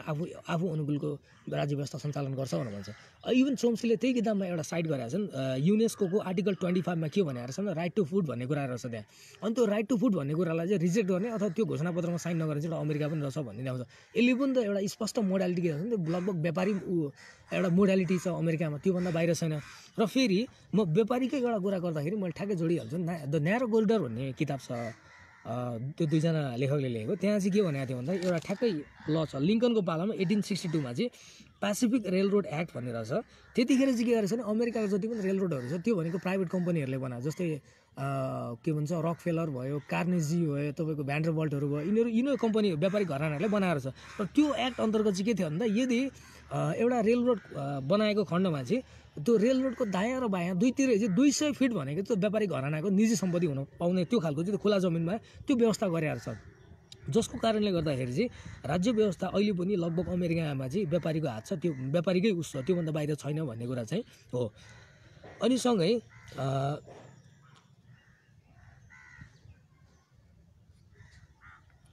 आफू अनुकूलको राज्य व्यवस्था सञ्चालन गर्छ भनेर भन्छ। इभन चोम्स्कीले त्यही किताबमा एउटा साइट गरेका छन्, युनेस्को आर्टिकल 25 के भनेर छ भने राइट टु फुड भन्ने कुरा रहेछ त्यहाँ। अनि त्यो राइट टु फुड भन्ने कुरालाई चाहिँ रिजेक्ट गर्ने अथवा त्यो घोषणापत्रमा साइन नगर्ने चाहिँ एउटा अमेरिका पनि रहेछ भन्ने देखाउँछ। यसले पनि त एउटा स्पष्ट मोडालिटी के छ भने लगभग व्यापारी एउटा मोडालिटी छ अमेरिकामा, त्योभन्दा बाहिर छैन। र फेरि म व्यापारीकै एउटा कुरा गर्दाखेरि मैले ठ्याक्कै जोडिहाल्छु। द न्यारो कोरिडोर भन्ने किताब छ, त्यो दुईजना लेखकले लेखेको। त्यहाँ चाहिँ के भनेको थियो भन्दा एउटा ठ्याक्कै ल छ, लिङ्कनको पालामा 1862 चाहिँ पेसिफिक रेलरोड एक्ट भन्ने रहेछ। त्यतिखेर चाहिँ के गरेछ भने अमेरिकाको जति पनि रेलरोडहरू छ त्यो भनेको प्राइभेट कम्पनीहरूले बनाएको, जस्तै के भन्छ रकफेलर भयो, कार्नेजी भयो, तपाईँको भ्यान्डरबल्टहरू भयो, यिनीहरू कम्पनी व्यापारिक घरानाहरूले बनाएर छ। र त्यो एक्ट अन्तर्गत चाहिँ के थियो भन्दा यदि एउटा रेलरोड बनाएको खण्डमा चाहिँ त्यो रेलरोडको दायाँ र बायाँ दुईतिर चाहिँ 200 फिट भनेको त्यो व्यापारिक घरानाको निजी सम्पत्ति हुन पाउने त्यो खालको चाहिँ खुला जमिनमा त्यो व्यवस्था गरेर छ, जसको कारणले गर्दाखेरि चाहिँ राज्य व्यवस्था अहिले पनि लगभग अमेरिकामा चाहिँ व्यापारीको हात छ, त्यो व्यापारीकै उस छ, त्योभन्दा बाहिर छैन भन्ने कुरा चाहिँ हो। अनि सँगै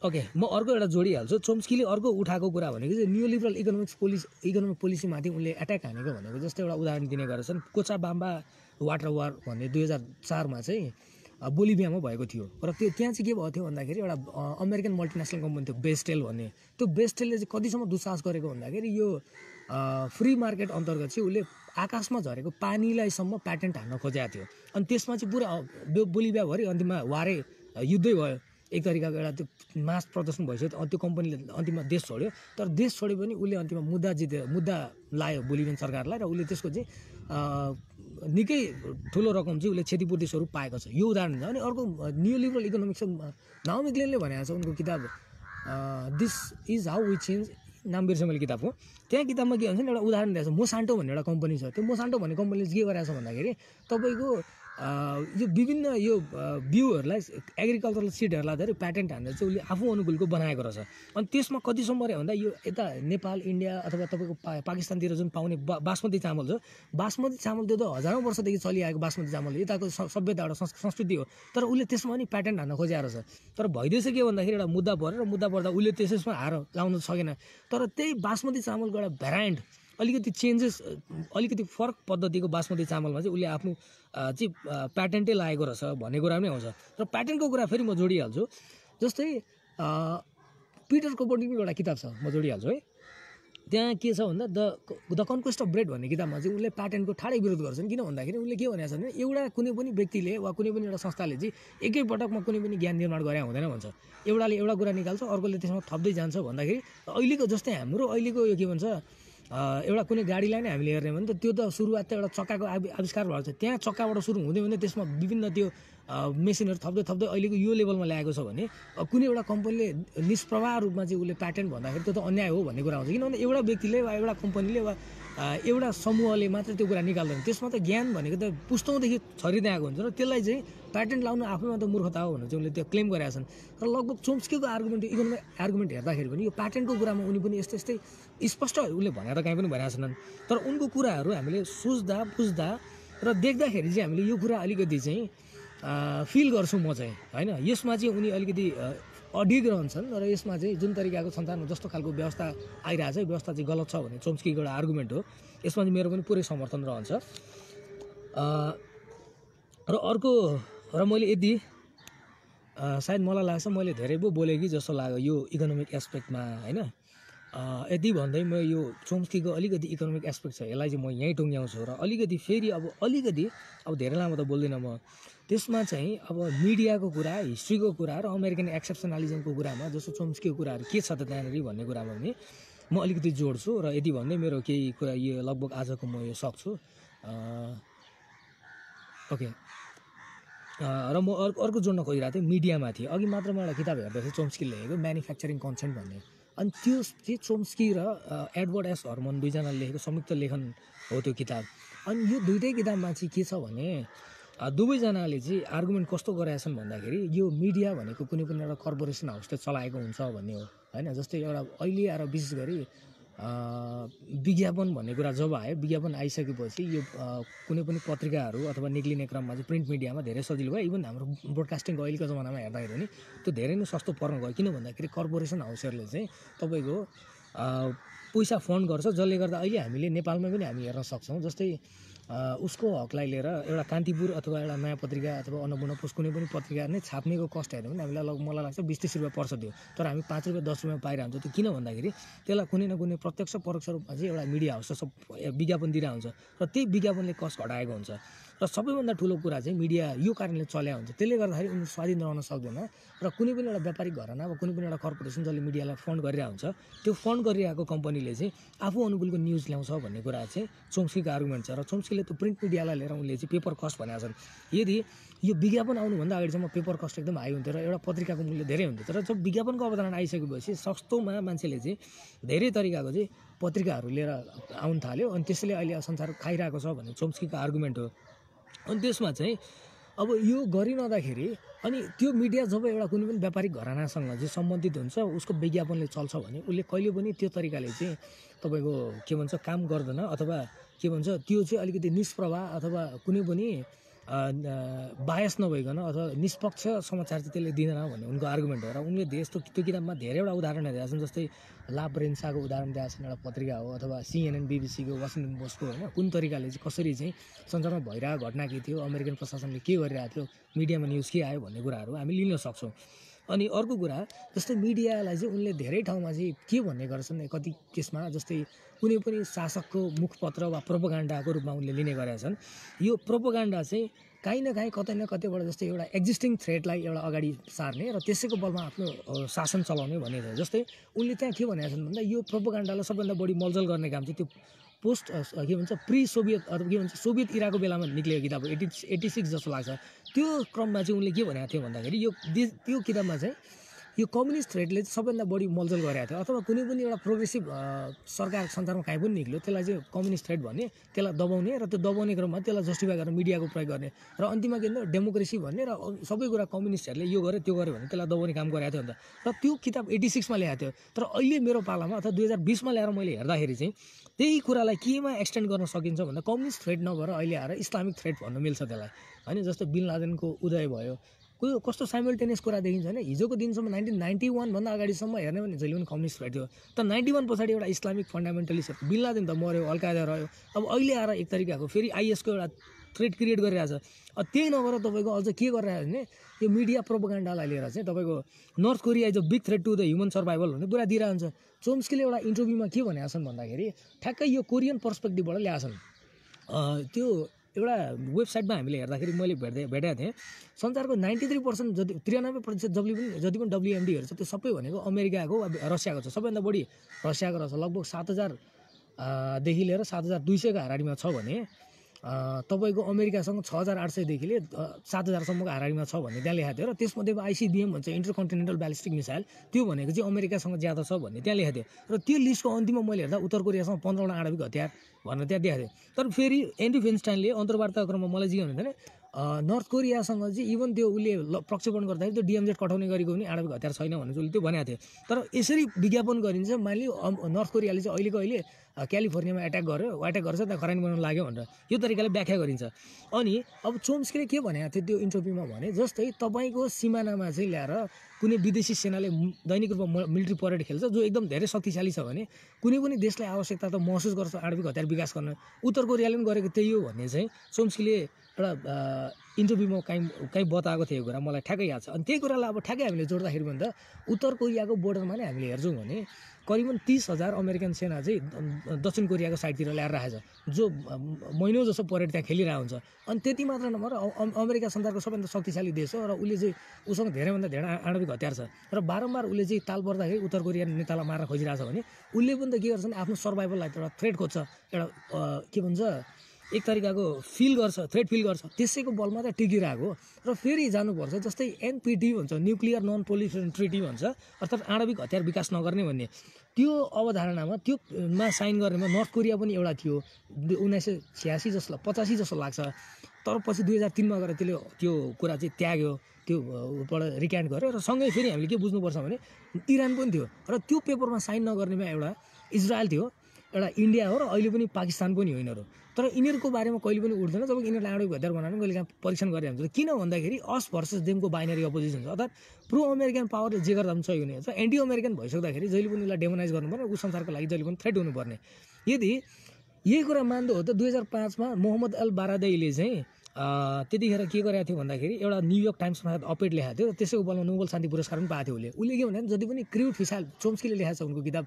ओके, म अर्को एउटा जोडिहाल्छु। चोम्स्कीले अर्को उठाएको कुरा भनेको चाहिँ न्युलिबरल इकोनोमिक पोलिसीमाथि उनले एट्याक हानेको भनेको जस्तै एउटा उदाहरण दिने गरेछन्। कोचाबाम्बा वाटर वार भन्ने 2004 चाहिँ बोलिभियामा भएको थियो। र त्यहाँ चाहिँ के भएको थियो भन्दाखेरि एउटा अमेरिकन मल्टिनेसनल कम्पनी थियो बेस्टेल भन्ने। त्यो बेस्टेलले चाहिँ कतिसम्म दुस्साहस गरेको भन्दाखेरि यो फ्री मार्केट अन्तर्गत चाहिँ उसले आकाशमा झरेको पानीलाईसम्म प्याटेन्ट हान्न खोजेको थियो। अनि त्यसमा चाहिँ पुरा बोलिभियाभरि अन्तिममा वारै युद्धै भयो, एक तरिकाको एउटा त्यो मास प्रदर्शन भइसक्यो। त्यो कम्पनीले अन्तिममा देश छोड्यो, तर देश छोड्यो पनि उसले अन्तिममा मुद्दा लायो बोलिभियन सरकारलाई, र उसले त्यसको चाहिँ निकै ठुलो रकम चाहिँ उसले क्षतिपूर्ति स्वरूप पाएको छ। यो उदाहरण छ। अनि अर्को न्युलिबरल इकोनोमिक्स नाओमी ग्लेनले भनेको छ, उनको किताब this is how we change, नाम बिर्सेँ मैले किताबको। त्यहाँ किताबमा के भन्छ एउटा उदाहरण दिएको छ, मोसान्टो भन्ने एउटा कम्पनी छ। त्यो मोसान्टो भन्ने कम्पनीले के गरेको छ भन्दाखेरि तपाईँको यो विभिन्न यो बिउहरूलाई एग्रिकल्चरल सिडहरूलाई धेरै प्याटेन्ट हानेर चाहिँ उसले आफू अनुकूलको बनाएको रहेछ। अनि त्यसमा कतिसम्म रह्यो भन्दा यो यता नेपाल इन्डिया अथवा तपाईँको पाकिस्तानतिर जुन पाउने बासमती चामल छ, बासमती चामल त्यो त हजारौँ वर्षदेखि चलिआएको बासमती चामल यताको सभ्यता एउटा संस्कृति हो, तर उसले त्यसमा पनि प्याटेन्ट हान्न खोजेको रहेछ। तर भइदिएछ के भन्दाखेरि एउटा मुद्दा पऱ्यो, र मुद्दा पर्दा उसले त्यसमा हार लाउन सकेन। तर त्यही बासमती चामलको एउटा भ्याराइन्ट अलिकति चेन्जेस, अलिकति फरक पद्धतिको बासमती चामलमा चाहिँ उसले आफ्नो चाहिँ प्याटेन्टै लागेको रहेछ भन्ने कुरा पनि आउँछ। र प्याटेन्टको कुरा फेरि म जोडिहाल्छु, जस्तै पिटर कोपर्डीको एउटा किताब छ, म जोडिहाल्छु है। त्यहाँ के छ भन्दा द कन्क्वेस्ट अफ ब्रेड भन्ने किताबमा चाहिँ उसले प्याटेन्टको ठाडै विरोध गर्छन्। किन भन्दाखेरि उसले के भनेको छ भने एउटा कुनै पनि व्यक्तिले वा कुनै पनि एउटा संस्थाले चाहिँ एकैपटकमा कुनै पनि ज्ञान निर्माण गरे हुँदैन भन्छ। एउटाले एउटा कुरा निकाल्छ, अर्कोले त्यसमा थप्दै जान्छ भन्दाखेरि अहिलेको जस्तै हाम्रो अहिलेको यो के भन्छ एउटा कुनै गाडीलाई नै हामीले हेर्ने भने त त्यो त सुरुवात त एउटा चक्काको आविष्कार भएको छ। त्यहाँ चक्काबाट सुरु हुँदै हुँदै त्यसमा विभिन्न त्यो मेसिनहरू थप्दै थप्दै अहिलेको यो लेभलमा ल्याएको छ भने कुनै एउटा कम्पनीले निष्प्रवाह रूपमा चाहिँ उसले प्याटेन्ट भन्दाखेरि त्यो त अन्याय हो भन्ने कुरा आउँछ। किनभने एउटा व्यक्तिले वा एउटा कम्पनीले वा एउटा समूहले मात्र त्यो कुरा निकाल्दैन। त्यसमा त ज्ञान भनेको त पुस्तौँदेखि छरिँदै आएको हुन्छ, र त्यसलाई चाहिँ प्याटेन्ट लाउनु आफैमा त मूर्खता हो भनेर चाहिँ उसले त्यो क्लेम गरेका छन्। र लगभग चोम्स्कीको इकोनोमिक आर्गुमेन्ट हेर्दाखेरि पनि यो प्याटेन्टको कुरामा उनी पनि यस्तै स्पष्ट उसले भनेर कहीँ पनि भनेका छैनन्। तर उनको कुराहरू हामीले सोच्दा बुझ्दा र देख्दाखेरि चाहिँ हामीले यो कुरा अलिकति चाहिँ फिल गर्छौँ म चाहिँ, होइन। यसमा चाहिँ उनी अलिकति अडिग रहन्छन्, र यसमा चाहिँ जुन तरिकाको सन्तान जस्तो खालको व्यवस्था आइरहेको छ, व्यवस्था चाहिँ गलत छ भन्ने चोम्स्कीको एउटा आर्गुमेन्ट हो। यसमा चाहिँ मेरो पनि पुरै समर्थन रहन्छ। र अर्को, र मैले यदि सायद मलाई लाग्छ मैले धेरै पो बोलेँ कि जस्तो लाग्यो यो इकोनोमिक एस्पेक्टमा, होइन। यति भन्दै म यो चोम्स्कीको अलिकति इकोनोमिक एस्पेक्ट छ यसलाई चाहिँ म यहीँ टुङ्ग्याउँछु। र अलिकति फेरि अब धेरै लामो त बोल्दिनँ म। त्यसमा चाहिँ अब मिडियाको कुरा, हिस्ट्रीको कुरा र अमेरिकन एक्सेप्सनलिजमको कुरामा जस्तो चोम्स्कीको कुराहरू के छ त त्यहाँनिर भन्ने कुरामा पनि म अलिकति जोड्छु। र यति भन्दै मेरो केही कुरा यो लगभग आजको म यो सक्छु। ओके, र म अर्को जोड्न खोजिरहेको थिएँ मिडियामाथि। अघि मात्र म एउटा किताब हेर्दै थिएँ चोम्स्कीले लेखेको म्यानुफ्याक्चरिङ कन्सेन्ट भन्ने। अनि त्यो चाहिँ चोम्स्की र एडवर्ड एस हर्मन दुईजनाले लेखेको संयुक्त लेखन हो त्यो किताब। अनि यो दुइटै किताबमा चाहिँ के छ भने दुवैजनाले चाहिँ आर्गुमेन्ट कस्तो गरेका छन् भन्दाखेरि यो मिडिया भनेको कुनै पनि एउटा कर्पोरेसन हाउसले चलाएको हुन्छ भन्ने हो, होइन। जस्तै एउटा अहिले आएर विशेष गरी विज्ञापन भन्ने कुरा जब आयो, विज्ञापन आइसकेपछि यो कुनै पनि पत्रिकाहरू अथवा निक्लिने क्रममा चाहिँ प्रिन्ट मिडियामा धेरै सजिलो भयो। इभन हाम्रो ब्रोडकास्टिङको अहिलेको जमानामा हेर्दाखेरि नि त्यो धेरै नै सस्तो पर्न गयो। किन भन्दाखेरि कर्पोरेसन हाउसहरूले चाहिँ तपाईँको पैसा फन्ड गर्छ, जसले गर्दा अहिले हामीले नेपालमा पनि हामी हेर्न सक्छौँ। जस्तै उसको हकलाई लिएर एउटा कान्तिपुर अथवा एउटा नयाँ पत्रिका अथवा अन्नपूर्ण पोस्ट कुनै पनि पत्रिका नै छाप्नेको कस्ट हेऱ्यो भने हामीलाई मलाई लाग्छ 20-30 रुपियाँ पर्छ त्यो। तर हामी 5 रुपियाँ 10 रुपियाँ पाइरहन्छ। त्यो किन भन्दाखेरि त्यसलाई कुनै न कुनै प्रत्यक्ष परोक्ष रूपमा चाहिँ एउटा मिडिया हाउस सब विज्ञापन दिइरहेको हुन्छ र त्यही विज्ञापनले कस्ट घटाएको हुन्छ। र सबैभन्दा ठुलो कुरा चाहिँ मिडिया यो कारणले चल्या हुन्छ, त्यसले गर्दाखेरि उनीहरू स्वाधीन रहन सक्दैन र कुनै पनि एउटा व्यापारिक घराना वा कुनै पनि एउटा कर्पोरेसन जसले मिडियालाई फन्ड गरिरहेको हुन्छ, त्यो फन्ड गरिरहेको कम्पनीले चाहिँ आफू अनुकूलको न्युज ल्याउँछ भन्ने कुरा चाहिँ चोम्स्कीको आर्गुमेन्ट छ। र चोम्स्कीले त्यो प्रिन्ट मिडियालाई लिएर उनले चाहिँ पेपर कस्ट भनेका छन्। यदि यो विज्ञापन आउनुभन्दा अगाडिसम्म पेपर कस्ट एकदम हाई हुन्थ्यो र एउटा पत्रिकाको मूल्य धेरै हुन्थ्यो। तर जब विज्ञापनको अवधारणा आइसकेपछि सस्तोमा मान्छेले चाहिँ धेरै तरिकाको चाहिँ पत्रिकाहरू लिएर आउन थाल्यो अनि त्यसले अहिले संसार खाइरहेको छ भन्ने चोम्स्कीको आर्गुमेन्ट हो। अनि त्यसमा चाहिँ अब यो गरिरहँदाखेरि अनि त्यो मिडिया जब एउटा कुनै पनि व्यापारिक घरानासँग चाहिँ सम्बन्धित हुन्छ, उसको विज्ञापनले चल्छ भने उसले कहिले पनि त्यो तरिकाले चाहिँ तपाईँको के भन्छ काम गर्दैन अथवा के भन्छ त्यो चाहिँ अलिकति निष्प्रभा अथवा कुनै पनि बायस नभइकन अथवा निष्पक्ष समाचार चाहिँ त्यसले दिँदैन भन्ने उनको आर्गुमेन्ट हो। र उनले त्यो किताबमा धेरैवटा उदाहरणहरू दिएका छन्। जस्तै ला ब्रेन्साको उदाहरण दिएका छन्, एउटा पत्रिका हो, अथवा CNN BBC को वासिङ्टन पोस्टको होइन कुन तरिकाले चाहिँ कसरी चाहिँ संसारमा भइरहेको घटना के थियो, अमेरिकन प्रशासनले के गरिरहेको थियो, मिडियामा न्युज के आयो भन्ने कुराहरू हामी लिन सक्छौँ। अनि अर्को कुरा जस्तै मिडियालाई चाहिँ उनले धेरै ठाउँमा चाहिँ के भन्ने गर्छन् कति केसमा, जस्तै कुनै पनि शासकको मुखपत्र वा प्रोपोगान्डाको रूपमा उनले लिने गरेका छन्। यो प्रोपोगान्डा चाहिँ काहीँ न काहीँ कतै न कतैबाट जस्तै एउटा एक्जिस्टिङ थ्रेटलाई एउटा अगाडि सार्ने र त्यसैको बलमा आफ्नो शासन चलाउने भन्ने छ। जस्तै उनले त्यहाँ के भनेका छन् भन्दा यो प्रोपोगान्डालाई सबभन्दा बढी मलजल गर्ने काम चाहिँ त्यो पोस्ट के भन्छ प्री सोभियत अथवा के भन्छ सोभियत इराको बेलामा निक्लेको किताब 86 जस्तो लाग्छ। त्यो क्रममा चाहिँ उनले के भनेको थियो भन्दाखेरि त्यो किताबमा चाहिँ यो कम्युनिस्ट थ्रेटले चाहिँ सबभन्दा बढी मलजल गरेको थियो। अथवा कुनै पनि एउटा प्रोग्रेसिभ सरकार संसारमा कहीँ पनि निक्ल्यो त्यसलाई चाहिँ कम्युनिस्ट थ्रेट भन्ने, त्यसलाई दबाउने र त्यो दबाउने क्रममा त्यसलाई जस्टिफाई गरेर मिडियाको प्रयोग गर्ने र अन्तिममा के भन्छ डेमोक्रेसी भन्ने र सबै कुरा कम्युनिस्टहरूले यो गर्यो त्यो गर्यो भने त्यसलाई दबाउने काम गरेको थियो नि त। र त्यो किताब 86 मा ल्याएको थियो। तर अहिले मेरो पालामा अथवा 2020 मा ल्याएर मैले हेर्दाखेरि चाहिँ त्यही कुरालाई केमा एक्सटेन्ड गर्न सकिन्छ भन्दा कम्युनिस्ट थ्रेट नभएर अहिले आएर इस्लामिक थ्रेट भन्नु मिल्छ त्यसलाई होइन। जस्तो बिन लादेनको उदय भयो, कस्तो साइमल्टेनियस कुरा देखिन्छ होइन। हिजोको दिनसम्म 1991 भन्दा अगाडिसम्म हेर्ने भने जहिले पनि कम्युनिस्ट थ्रेट थियो। तर 91 पछाडि एउटा इस्लामिक फन्डामेन्टलिस्ट बिन लादेन त मऱ्यो, अल-कायदा रह्यो। अब अहिले आएर एक तरिकाको फेरि IS को एउटा थ्रेट क्रिएट गरिरहेछ। अब त्यही नगरेर तपाईँको अझ के गरिरहेको भने यो मिडिया प्रोपोगान्डालाई लिएर चाहिँ तपाईँको North Korea is a big threat to the human survival भन्ने कुरा दिइरहेको हुन्छ। चोम्स्कीले एउटा इन्टरभ्यूमा के भनेका छन् भन्दाखेरि ठ्याक्कै यो कोरियन पर्सपेक्टिभबाट ल्याएको छन्। त्यो एउटा वेबसाइटमा हामीले हेर्दाखेरि मैले भेटेको थिएँ संसारको 93% जति 93% जति पनि WMDहरू छ त्यो सबै भनेको अमेरिकाको वा रसियाको छ। सबैभन्दा बढी रसियाको रहेछ, लगभग 7000 देखि लिएर 7200 को हाराहारीमा छ भने तपाईँको अमेरिकासँग 6800 देखि लिएर 7000 सम्मको हाराहारीमा छ भन्ने त्यहाँ लेखेको थियो। र त्यसमध्येमा ICBM भन्छ इन्टरकन्टिनेन्टल ब्यालिस्टिक मिसाइल, त्यो भनेको चाहिँ अमेरिकासँग ज्यादा छ भन्ने त्यहाँ लेखेको थियो। र त्यो लिस्टको अन्तिममा मैले हेर्दा उत्तर कोरियासँग 15वटा आणविक हतियार भनेर त्यहाँ देखाएको थियो। तर फेरि एन्ड्रु फेन्स्टाइनले अन्तर्वार्ता क्रममा मलाई के भन्नु भने नर्थ कोरियासँग चाहिँ इभन त्यो उसले प्रक्षेपण गर्दाखेरि त्यो DMZ कठाउने गरेको पनि आणविक हतियार छैन भनेर उसले त्यो भनेको थियो। तर यसरी विज्ञापन गरिन्छ मानिलियो नर्थ कोरियाले चाहिँ अहिले क्यालिफोर्नियामा अट्याक गर्छ त्यहाँ खरानी बनाउन लाग्यो भनेर यो तरिकाले व्याख्या गरिन्छ। अनि अब चोम्स्कीले के भनेको थियो त्यो इन्टरभ्यूमा भने जस्तै तपाईँको सिमानामा चाहिँ ल्याएर कुनै विदेशी सेनाले दैनिक रूपमा मिलिट्री परेड खेल्छ जो एकदम धेरै शक्तिशाली छ भने कुनै पनि देशलाई आवश्यकता त महसुस गर्छ आणविक हतियार विकास गर्न। उत्तर कोरियाले पनि गरेको त्यही हो भन्ने चाहिँ चोम्स्कीले एउटा इन्टरभ्यूमा कहीँ बताएको थियो कुरा मलाई ठ्याक्कै याद छ। अनि त्यही कुरालाई अब ठ्याक्कै हामीले जोड्दाखेरि भन्दा उत्तर कोरियाको बोर्डरमा नै हामीले हेर्छौँ भने करिबन 30,000 अमेरिकन सेना चाहिँ दक्षिण कोरियाको साइडतिर ल्याएर राखेको छ जो महिनौ जसो परेड त्यहाँ खेलिरहेको हुन्छ। अनि त्यति मात्र नभएर अमेरिका संसारको सबैभन्दा शक्तिशाली देश हो र उसले चाहिँ उसँग धेरैभन्दा धेरै आणविक हतियार छ र बारम्बार उसले चाहिँ ताल पर्दाखेरि उत्तर कोरिया नेतालाई मार्न खोजिरहेछ भने उसले पनि त के गर्छ भने आफ्नो सर्भाइभललाई एउटा थ्रेट खोज्छ, एउटा के भन्छ एक तरिकाको थ्रेट फिल गर्छ, त्यसैको बलमा त टिकिरहेको हो। र फेरि जानुपर्छ जस्तै NPT भन्छ न्युक्लियर नन प्रोलिफरेसन ट्रिटी भन्छ अर्थात् आणविक हतियार विकास नगर्ने भन्ने त्यो अवधारणामा त्योमा साइन गर्नेमा नर्थ कोरिया पनि एउटा थियो 1986 जस्तो 85 जस्तो लाग्छ। तर पछि 2003 मा गएर त्यसले त्यो कुरा चाहिँ त्याग्यो, त्यो बाट रिक्यान्ट गर्यो। र सँगै फेरि हामीले के बुझ्नुपर्छ भने इरान पनि थियो र त्यो पेपरमा साइन नगर्नेमा एउटा इजरायल थियो, एउटा इन्डिया हो र अहिले पनि पाकिस्तान पनि हो यिनीहरू। तर यिनीहरूको बारेमा कहिले पनि उठ्दैन जब यिनीहरूले आणविक हतियार बनाएर कहिले काहीँ परीक्षण गरेर हुन्छ। किन भन्दाखेरि अस भर्सेस देमको बाइनरी अपोजिसन छ, अर्थात् प्रो अमेरिकन पावरले जे गर्दा पनि सही हुने हुन्छ, एन्टी अमेरिकन भइसक्दाखेरि जहिले पनि उसलाई डेमोनाइज गर्नुपर्ने, ऊ संसारको लागि जहिले पनि थ्रेट हुनुपर्ने। यदि यही कुरा मान्दो हो त 2005 मा मोहम्मद अल बारादैले चाहिँ त्यतिखेर के गरेको थियो भन्दाखेरि एउटा न्युयोर्क टाइम्समा अपेड लेखाएको थियो, त्यसैको बलमा नोबेल शान्ति पुरस्कार पनि पाएको थियो उसले के भने जति पनि क्रुड फिसाइल, चोम्स्कीले लेखाएको छ उनको किताब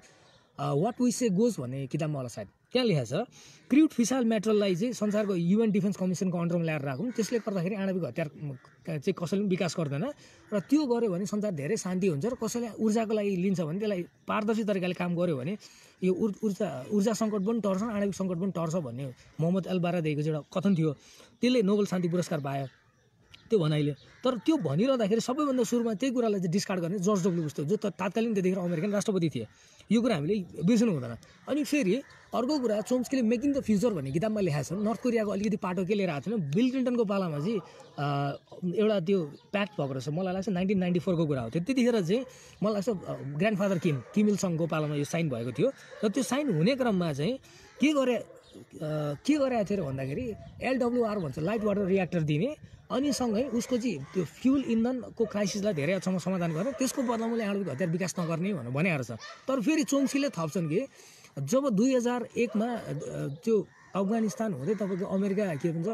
वाट वी से गोज भन्ने किताबमा होला सायद, त्यहाँ लेखाएको छ क्रुड फिसाइल मेटेरियललाई चाहिँ संसारको युएन डिफेन्स कमिसनको अन्डरमा ल्याएर राखौँ, त्यसले गर्दाखेरि आणविक हतियार चाहिँ कसैले पनि विकास गर्दैन र त्यो गर्यो भने संसार धेरै शान्ति हुन्छ र कसैले ऊर्जाको लागि लिन्छ भने त्यसलाई पारदर्शी तरिकाले काम गर्यो भने यो ऊर्जा सङ्कट पनि टर्छ, आणविक सङ्कट पनि टर्छ भन्ने मोहम्मद अल बारादैको चाहिँ एउटा कथन थियो। त्यसले नोबेल शान्ति पुरस्कार पायो त्यो भनाइले। तर त्यो भनिरहँदाखेरि सबैभन्दा सुरुमा त्यही कुरालाई चाहिँ डिस्कार्ड गर्ने जर्ज डब्ल्यू बुश थियो, जो तत्कालीन त्यतिखेर अमेरिकन राष्ट्रपति थिए। यो कुरा हामीले बिर्सनु हुँदैन। अनि फेरि अर्को कुरा, चोम्स्कीले मेकिङ द फ्युचर भन्ने किताबमा लेखाएको छ, नर्थ कोरियाको अलिकति पाटो के लिएर आएको थिएन, बिल क्लिन्टनको पालामा चाहिँ एउटा त्यो प्याक्ट भएको रहेछ, मलाई लाग्छ 1994 को कुरा हो त्यो। त्यतिखेर चाहिँ मलाई लाग्छ ग्रान्डफादर किम इल सङको पालामा यो साइन भएको थियो र त्यो साइन हुने क्रममा चाहिँ के गरेको थियो भन्दाखेरि LWR भन्छ, लाइट वाटर रियाक्टर दिने, अनि सँगै उसको चाहिँ त्यो फ्युल इन्धनको क्राइसिसलाई धेरै हदसम्म समाधान गर्ने, त्यसको बदलामा उसले आणविक हतियार विकास नगर्ने भनेर भनेको छ। तर फेरि चोम्स्कीले थप्छन् कि जब 2001 मा त्यो अफगानिस्तान हुँदै तपाईँको अमेरिका के भन्छ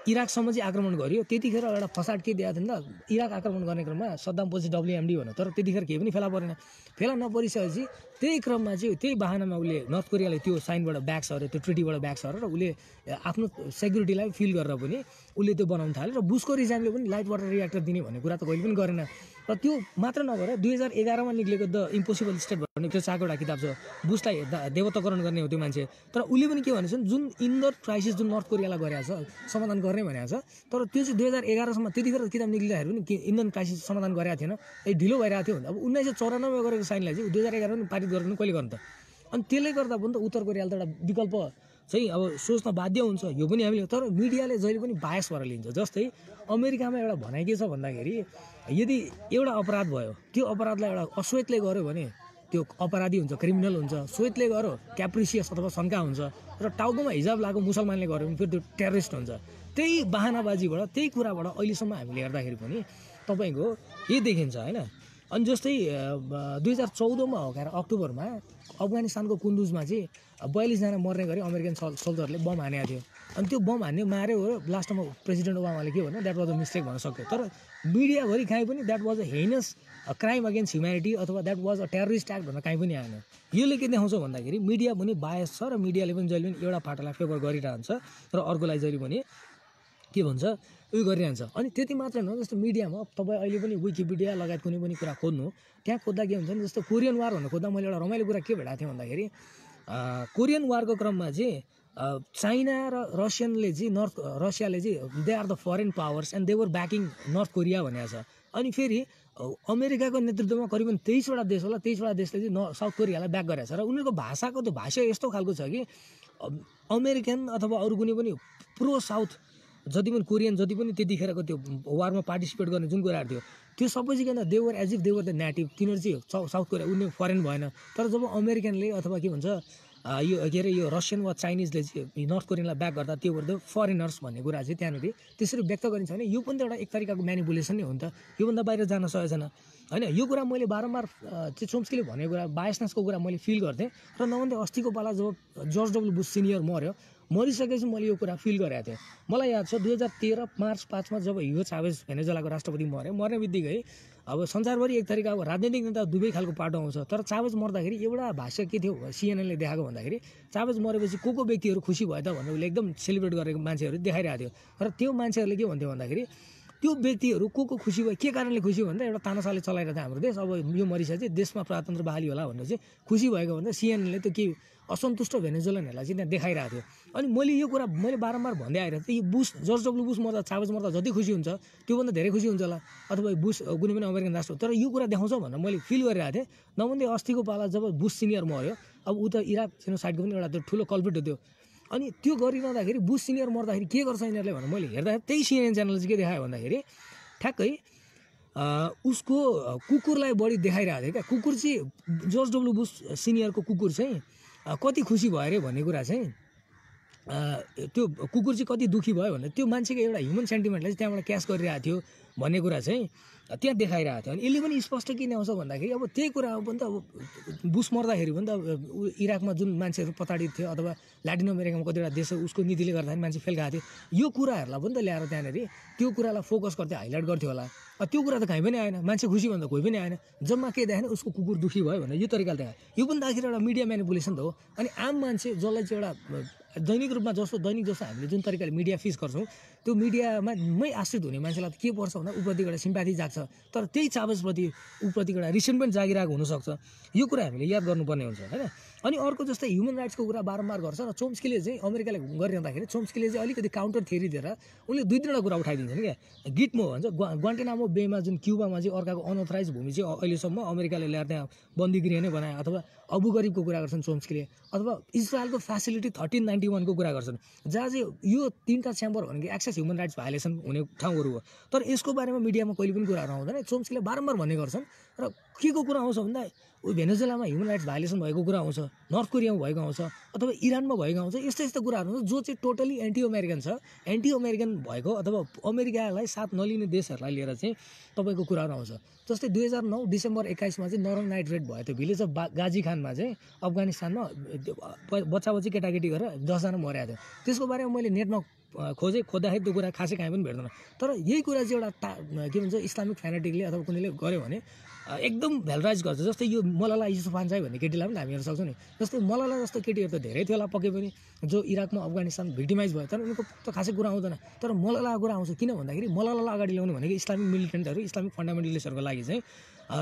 इराकसम्म चाहिँ आक्रमण गर्यो, त्यतिखेर एउटा फसाड के दिएको थियो नि त, इराक आक्रमण गर्ने क्रममा सद्दाम पछि WMD भन्यो, तर त्यतिखेर केही पनि फेला परेन। फेला नपरिसकेपछि त्यही क्रममा चाहिँ त्यही बाहनामा उसले नर्थ कोरियाले त्यो साइनबाट ब्याक सऱ्यो, त्यो ट्रिटीबाट ब्याक सऱ्यो र उसले आफ्नो सेक्युरिटीलाई फिल गरेर पनि उसले त्यो बनाउन थाल्यो। र बुसको रिजाइमले पनि लाइट वाटर रियाक्टर दिने भन्ने कुरा त कहिले पनि गरेन। र त्यो मात्र नगरेर 2011 मा निक्लेको द इम्पोसिबल स्टेट भन्ने त्यो चाको एउटा किताब छ, बुसलाई देवत्वकरण गर्ने हो त्यो मान्छे। तर उसले पनि के भनेको छ, जुन इन्धन क्राइसिस जुन नर्थ कोरियालाई गरेको छ समाधान गर्ने भनेको छ, तर त्यो चाहिँ 2011 सम्म त्यतिखेर किताब निक्लिँदाखेरि पनि इन्धन क्राइसिस समाधान गरेको थिएन, ढिलो भइरहेको थियो। अब 1994 गरेको साइनलाई चाहिँ 2011 पनि पारित गर्नु कहिले गर्नु त। अनि त्यसले गर्दा पनि त उत्तर कोरियाले त एउटा विकल्प चाहिँ अब सोच्न बाध्य हुन्छ, यो पनि हामीले। तर मिडियाले जहिले पनि बायस भएर लिन्छ। जस्तै अमेरिकामा एउटा भनाइ के छ भन्दाखेरि यदि एउटा अपराध भयो, त्यो अपराधलाई एउटा अश्वेतले गर्यो भने त्यो अपराधी हुन्छ, क्रिमिनल हुन्छ, श्वेतले गर्यो क्याप्रिसियस अथवा शङ्का हुन्छ, र टाउकोमा हिजाब लगाएको मुसलमानले गर्यो भने फेरि त्यो टेररिस्ट हुन्छ। त्यही बाहनाबाजीबाट, त्यही कुराबाट अहिलेसम्म हामीले हेर्दाखेरि पनि तपाईँको यही देखिन्छ होइन। अनि जस्तै 2014 मा हो क्या अक्टोबरमा अफगानिस्तानको कुन्दुजमा चाहिँ 42 जना मर्ने गरी अमेरिकन सोल्जरले बम हानेको थियो। अनि त्यो बम हान्ने मार्यो हो, लास्टमा प्रेसिडेन्ट ओबामाले के भन्यो, द्याट वाज अ मिस्टेक भन्न सक्यो। तर मिडियाभरि कहीँ पनि that was a heinous crime against humanity अथवा that was a terrorist act भनेर कहीँ पनि आएन। यसले के देखाउँछ भन्दाखेरि मिडिया पनि बायस छ र मिडियाले पनि जहिले पनि एउटा पाटालाई फेभर गरिरहन्छ र अर्कोलाई जहिले पनि के भन्छ उयो गरिरहन्छ। अनि त्यति मात्र नहो, जस्तो मिडियामा तपाईँ अहिले पनि विकिपिडिया लगायत कुनै पनि कुरा खोज्नु, त्यहाँ खोज्दा के हुन्छ नि, जस्तो कोरियन वार भनेर खोज्दा मैले एउटा रमाइलो कुरा के भेटाएको थिएँ भन्दाखेरि कोरियन वारको क्रममा चाहिँ चाइना र रसियाले चाहिँ they are the foreign powers and they were backing North Korea भनेको छ। अनि फेरि अमेरिकाको नेतृत्वमा करिबन 23वटा देश होला, 23वटा देशले चाहिँ साउथ कोरियालाई ब्याक गरेको छ। र उनीहरूको भाषाको त्यो भाषा यस्तो खालको छ कि अमेरिकन अथवा अरू कुनै पनि प्रो साउथ जति पनि कोरियन जति पनि त्यतिखेरको त्यो वारमा पार्टिसिपेट गर्ने जुन कुराहरू थियो त्यो सबै चाहिँ they were as if they were the native, तिनीहरू चाहिँ साउथ कोरिया उनीहरू फरेन भएन। तर जब अमेरिकनले अथवा के भन्छ यो के अरे यो रसियन वा चाइनिजले चाहिँ नर्थ कोरियनलाई ब्याक गर्दा त्यो वर द फरेनर्स भन्ने कुरा चाहिँ त्यहाँनिर त्यसरी व्यक्त गरिन्छ भने यो पनि त एउटा एक तरिकाको म्यानिपुलेसन नै हो नि त, योभन्दा बाहिर जान सकेको छैन होइन। यो कुरा मैले बारम्बार चाहिँ चोम्स्कीले भनेको कुरा बायसनेसको कुरा मैले फिल गर्थेँ र नभन्दै अस्तिको पाला जब जर्ज डब्ल्यू बुश सिनियर मर्यो, मरिसकेपछि मैले यो कुरा फिल गरेको थिएँ। मलाई याद छ 2013 मार्च 5 मा जब ह्युगो चावेज भेनेजुएलाको राष्ट्रपति मर्ने बित्तिकै अब संसारभरि एक तरिकाको राजनीतिक नेता दुवै खालको पाटो आउँछ। तर चावेज मर्दाखेरि एउटा भाष्य के थियो CNN ले देखाएको भन्दाखेरि चावेज मरेपछि को व्यक्तिहरू खुसी भयो त भनेर उसले एकदम सेलिब्रेट गरेको मान्छेहरू देखाइरहेको थियो। र त्यो मान्छेहरूले के भन्थ्यो भन्दाखेरि त्यो व्यक्तिहरू को खुसी भयो, के कारणले खुसी भन्दा एउटा तानाशाले चलाइरहेको थियो हाम्रो देश, अब यो मरिसकेपछि देशमा प्रजातन्त्र बहाली होला भनेर चाहिँ खुसी भएको भन्दा CNN ले त्यो के असन्तुष्ट भेनेजुएलनहरूलाई चाहिँ त्यहाँ देखाइरहेको थियो। अनि मैले यो कुरा मैले बारम्बार भन्दै आइरहेको थिएँ, यो बुश जर्ज डब्ल्यू बुश मर्दा चावेज मर्दा जति खुसी हुन्छ त्योभन्दा धेरै खुसी हुन्छ होला अथवा बुश कुनै पनि अमेरिकन राष्ट्र, तर यो कुरा देखाउँछ भनेर मैले फिल गरिरहेको थिएँ। नभन्दै अस्तिको पाला जब बुश सिनियर मर्यो, अब उता इराक जेनोसाइडको पनि एउटा त्यो ठुलो कल्प्रिट हो त्यो। अनि त्यो गरिरहँदाखेरि बुश सिनियर मर्दाखेरि के गर्छ यिनीहरूले भनेर मैले हेर्दाखेरि त्यही CNN च्यानल चाहिँ के देखायो भन्दाखेरि ठ्याक्कै उसको कुकुरलाई बढी देखाइरहेको थियो क्या। कुकुर चाहिँ जर्ज डब्लु बुश सिनियरको कुकुर चाहिँ कति खुसी भयो अरे भन्ने कुरा चाहिँ त्यो कुकुर चाहिँ कति दुःखी भयो भने त्यो मान्छेको एउटा ह्युमन सेन्टिमेन्टलाई चाहिँ त्यहाँबाट क्यास गरिरहेको थियो भन्ने कुरा चाहिँ त्यहाँ देखाइरहेको थियो। अनि यसले पनि स्पष्ट किन आउँछ भन्दाखेरि अब त्यही कुरामा पनि त अब बुश मर्दाखेरि पनि त इराकमा जुन मान्छेहरू प्रताडित थियो अथवा ल्याटिन अमेरिकामा कतिवटा देश उसको नीतिले गर्दाखेरि मान्छे फेल गएको थियो, यो कुराहरूलाई पनि त ल्याएर त्यहाँनिर त्यो कुरालाई फोकस गर्थ्यो, हाइलाइट गर्थ्यो होला। त्यो कुरा त कहीँ पनि आएन, मान्छे खुसी भन्दा कोही पनि आएन। जम्मा के देखाएन, उसको कुकुर दुःखी भयो भनेर यो तरिकाले देखायो। यो पनि त आखिर एउटा मिडिया म्यानिपुलेसन त हो। अनि आम मान्छे जसलाई चाहिँ एउटा दैनिक रूपमा दैनिक जस्तो हामीले जुन तरिकाले मिडिया फिस गर्छौँ त्यो मिडियामा मै आश्रित हुने मान्छेलाई त के पर्छ भन्दा उप्रति एउटा सिम्प्याथी जाग्छ, तर त्यही चाबजप्रति उप्रति एउटा रिसेन्टमेन्ट जागिरहेको हुनसक्छ। यो कुरा हामीले याद गर्नुपर्ने हुन्छ होइन। अनि अर्को जस्तै ह्युमन राइट्सको कुरा बारम्बार गर्छ र चोम्स्कीले चाहिँ अमेरिकाले गरिरहँदाखेरि चोम्स्कीले चाहिँ अलिकति काउन्टर थ्योरी दिएर उनले 2-3वटा कुरा उठाइदिन्छन् क्या। गिटमो भन्छ, ग्वान्टेनामो बेमा जुन क्युबामा चाहिँ अर्काको अनअथराइज भूमि चाहिँ अहिलेसम्म अमेरिकाले ल्याएर त्यहाँ बन्दीगृह नै बनाए, अथवा अबु गरिबको कुरा गर्छन् चोम्स्कीले, अथवा इजरायलको फेसिलिटी 1391 को कुरा गर्छन्, जहाँ चाहिँ यो 3टा च्याम्बर भनेको एक्सेस ह्युमन राइट्स भायोलेसन हुने ठाउँहरू हो। तर यसको बारेमा मिडियामा कहिले पनि कुराहरू आउँदैन। चोम्स्कीले बारम्बार भन्ने गर्छन् र के को कुरा आउँछ भन्दा भेनेजुएलामा ह्युमन राइट्स भायोलेसन भएको कुरा आउँछ, नर्थ कोरियामा भएको आउँछ, अथवा इरानमा भएको आउँछ। यस्तो कुराहरू हुन्छ जो चाहिँ टोटली एन्टी अमेरिकन छ। एन्टी अमेरिकन भएको अथवा अमेरिकालाई साथ नलिने देशहरूलाई लिएर चाहिँ तपाईँको कुराहरू आउँछ। जस्तै 2009 डिसेम्बर 21 चाहिँ नरङ नाइट रेड भयो त्यो भिलेज अफ गाजी खानमा चाहिँ अफगानिस्तानमा बच्चा केटाकेटी गरेर 10 जना मरेको थियो। त्यसको बारेमा मैले नेटमा खोज्दाखेरि त्यो कुरा खासै कहीँ पनि भेट्दैन। तर यही कुरा चाहिँ एउटा के भन्छ इस्लामिक फ्यानेटिकले अथवा कुनैले गर्यो भने एकदम भ्यालराइज गर्छ। जस्तै यो मलाला युसुफजाई भन्ने केटीलाई पनि हामी हेर्न सक्छौँ नि। जस्तै मलाला जस्तो केटीहरू त धेरै थियो होला पक्कै पनि, जो इराकमा अफगानिस्तान भिक्टिमाइज भयो, तर उनको त खासै कुरा आउँदैन। तर मलालाको कुरा आउँछ, किन भन्दाखेरि मलालालाई अगाडि ल्याउनु भनेको इस्लामिक मिलिटेन्टहरू, इस्लामिक फन्डामेन्टलिस्टहरूको लागि चाहिँ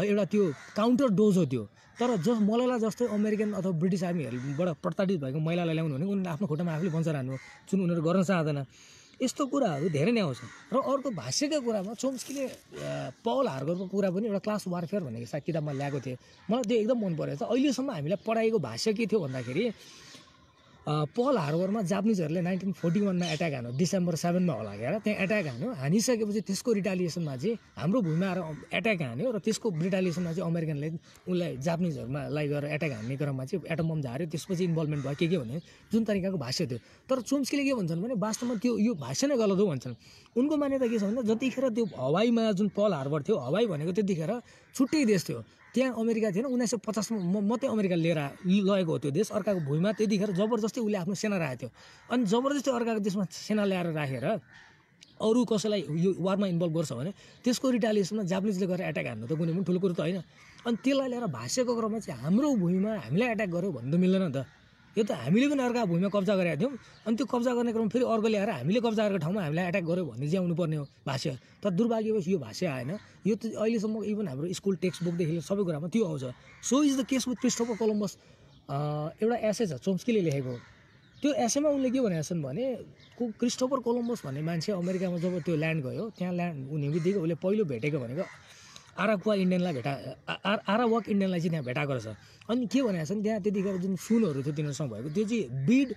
एउटा त्यो काउन्टर डोज हो त्यो। तर मलाला जस्तै अमेरिकन अथवा ब्रिटिस आर्मीहरूबाट प्रताडित भएको महिलालाई ल्याउनु भनेको उनीहरूले आफ्नो खुट्टामा आफूले बन्छ राख्नु, जुन उनीहरू गर्न चाहँदैन। यस्तो कुराहरू धेरै नै आउँछ। र अर्को भाष्यका कुरामा चोम्स्कीले पल हार्गरको कुरा पनि एउटा क्लास वारफेयर भन्ने किताबमा ल्याएको थिएँ, मलाई त्यो एकदम मन परेको छ। अहिलेसम्म हामीलाई पढाएको भाष्य के थियो भन्दाखेरि पल हार्बरमा जापानिजहरूले 1941मा एट्याक हान्यो, डिसेम्बर 7 होला क्या, त्यहाँ एट्याक हानिसकेपछि त्यसको रिटालिएसनमा चाहिँ हाम्रो भूमिमा आएर एट्याक हान्यो र त्यसको रिटालिएसनमा चाहिँ अमेरिकनले उनलाई जापानिजहरूलाई गएर एट्याक हान्ने क्रममा चाहिँ एटम बम झार्यो, त्यसपछि इन्भल्भमेन्ट भयो के भने जुन तरिकाको भाष्य थियो। तर चोम्स्कीले के भन्छन् भने वास्तवमा यो भाष्य नै गलत हो भन्छन्। उनको मान्यता के छ भन्दा जतिखेर त्यो हवाईमा जुन पल हार्बर थियो, हवाई भनेको त्यतिखेर छुट्टै देश थियो, त्यहाँ अमेरिका थिएन। 1950मा मात्रै अमेरिका लिएर लगेको हो त्यो देश अर्काको भूमिमा। त्यतिखेर जबरजस्ती उसले आफ्नो सेना राखेको थियो। अनि जबरजस्ती अर्काको देशमा सेना ल्याएर राखेर अरू कसैलाई यो वारमा इन्भल्भ गर्छ भने त्यसको रिटालिएसनमा जापानिजले गरेर एट्याक हान्नु त कुनै पनि ठुलो कुरो त होइन। अनि त्यसलाई लिएर भाष्यको क्रममा चाहिँ हाम्रो भूमिमा हामीलाई एट्याक गर्यो भन्नु त मिल्दैन नि त। यो त हामीले पनि अर्का भूमिमा कब्जा गरेका थियौँ, अनि त्यो कब्जा गर्ने क्रम फेरि अर्को ल्याएर हामीले कब्जा गरेको ठाउँमा हामीलाई एट्याक गर्यो भन्ने चाहिँ आउनुपर्ने हो भाष्य। तर दुर्भाग्यवश यो भाष्य आएन। यो त अहिलेसम्म इभन हाम्रो स्कुल टेक्स्ट बुकदेखि लिएर सबै कुरामा त्यो आउँछ। So is the case with Christopher Columbus. एउटा एसे छ चोम्स्कीले लेखेको, त्यो एसेमा उनले के भनेका छन् भने क्रिस्टोफर कोलम्बस भन्ने मान्छे अमेरिकामा जब त्यो ल्यान्ड गयो, त्यहाँ ल्यान्ड हुने बित्तिकै उसले पहिलो भेटेको भनेको आराक्वा इन्डियनलाई आरावाक इन्डियनलाई चाहिँ त्यहाँ भेटाएको रहेछ। अनि के भनेको छन् त्यहाँ त्यतिखेर जुन सुनहरू थियो तिनीहरूसँग भएको त्यो चाहिँ बिड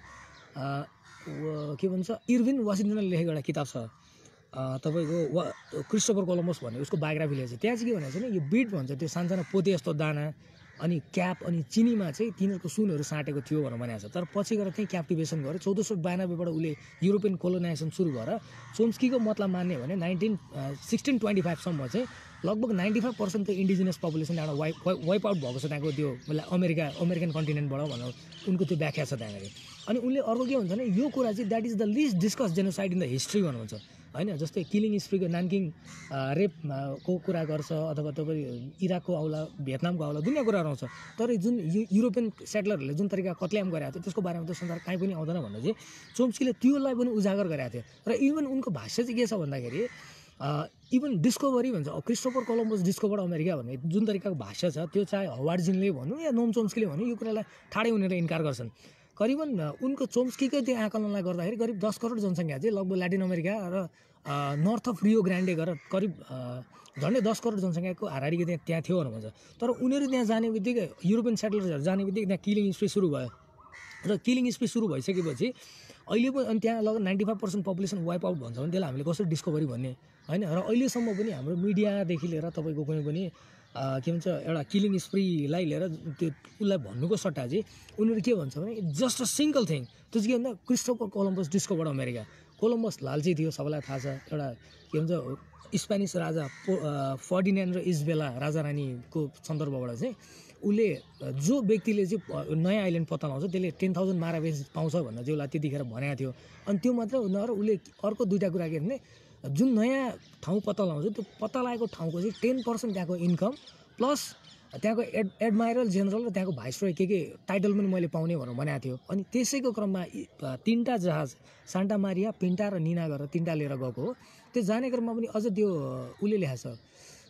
के भन्छ इर्विन वासिङ्टनले लेखेको एउटा किताब छ तपाईँको क्रिस्टोफर कोलम्बस भन्ने उसको बायोग्राफी लेखेको छ। त्यहाँ चाहिँ के भनेको छ भने यो बिड भन्छ त्यो सानसानो पोते जस्तो दाना अनि क्याप अनि चिनीमा चाहिँ तिनीहरूको सुनहरू साटेको थियो भनेर भनेको छ। तर पछि गएर त्यहीँ क्याप्टिभेसन गरेर 1492बाट उसले युरोपियन कोलोनाइजेसन सुरु भएर चोम्स्कीको मतलब मान्ने भने 1625सम्म चाहिँ लगभग 95% त्यो इन्डिजिनियस पपुलेसन एउटा वाइप आउट भएको छ त्यहाँको त्यो अमेरिकन कन्टिनेन्टबाट भनेर उनको त्यो व्याख्या छ त्यहाँनिर। अनि उनले अर्को के भन्छ भने यो कुरा चाहिँ that is the list discuss genocide in the history भन्नुहुन्छ होइन। जस्तै किलिङ स्प्रीको नानकिङ रेपको कुरा गर्छ, अथवा तपाईँ इराकको आउला, भियतनामको आउला, दुनियाँ कुराहरू आउँछ। तर जुन युरोपियन सेटलरहरूले जुन तरिका कत्ल्याम गरेको थियो त्यसको बारेमा त संसार कहीँ पनि आउँदैन भनेर चाहिँ चोम्स्कीले त्योलाई पनि उजागर गरेको थियो। र इभन उनको भाष्य चाहिँ के छ भन्दाखेरि इभन डिस्कभरी भन्छ क्रिस्टोफर कोलम्बस डिस्कभर्ड अमेरिका भन्ने जुन तरिकाको भाष्य छ त्यो चाहे हवार्ड जिनले भनौँ या नोम चोम्स्कीले भनौँ यो कुरालाई ठाडै उनीहरू इन्कार गर्छन्। करिबन उनको चोम्स्कीकै त्यो आकलनलाई गर्दाखेरि करिब 10 करोड जनसङ्ख्या चाहिँ लगभग ल्याटिन अमेरिका र नर्थ अफ रियो ग्रान्डे गरेर करिब झन्डै 10 करोड जनसङ्ख्याको हाराहारीको त्यहाँ थियो भनेर भन्छ। तर उनीहरू त्यहाँ जाने बित्तिकै युरोपियन सेटलर्सहरू जाने बित्तिकै त्यहाँ किलिङ स्प्री सुरु भयो। र किलिङ स्प्री सुरु भइसकेपछि अहिले पनि अनि त्यहाँ लगभग 95% पपुलेसन वाइप आउट भन्छ भने त्यसलाई हामीले कसरी डिस्कभरी भन्ने होइन। र अहिलेसम्म पनि हाम्रो मिडियादेखि लिएर तपाईँको कुनै पनि के भन्छ एउटा किलिङ स्प्रीलाई लिएर त्यो उसलाई भन्नुको सट्टा चाहिँ उनीहरू के भन्छ भने जस्ट अ सिङ्गल थिङ, त्यो चाहिँ के भन्दा Christopher Columbus discovered America. Columbus लालची थियो, सबैलाई थाहा छ। एउटा के भन्छ स्पेनिस राजा फर्डिनेन्ड र इजबेला राजा रानीको सन्दर्भबाट चाहिँ उसले जो व्यक्तिले चाहिँ नयाँ आइल्यान्ड पत्ता लगाउँछ त्यसले 10,000 मारावेज पाउँछ भनेर चाहिँ उसलाई त्यतिखेर भनेको थियो। अनि त्यो मात्र नभएर उसले अर्को दुईवटा कुरा के भने जुन नयाँ ठाउँ पत्ता लगाउँछ त्यो पत्ता लागेको ठाउँको चाहिँ 10% त्यहाँको इन्कम प्लस त्यहाँको एडमाइरल जेनरल र त्यहाँको भाइसरोय के टाइटल पनि मैले पाउने भनेर भनेको थियो। अनि त्यसैको क्रममा 3टा जहाज सान्टा मारिया, पिन्टा र निना गरेर 3टा लिएर गएको हो। त्यो जाने क्रममा पनि अझ त्यो उसले लेखाएको छ,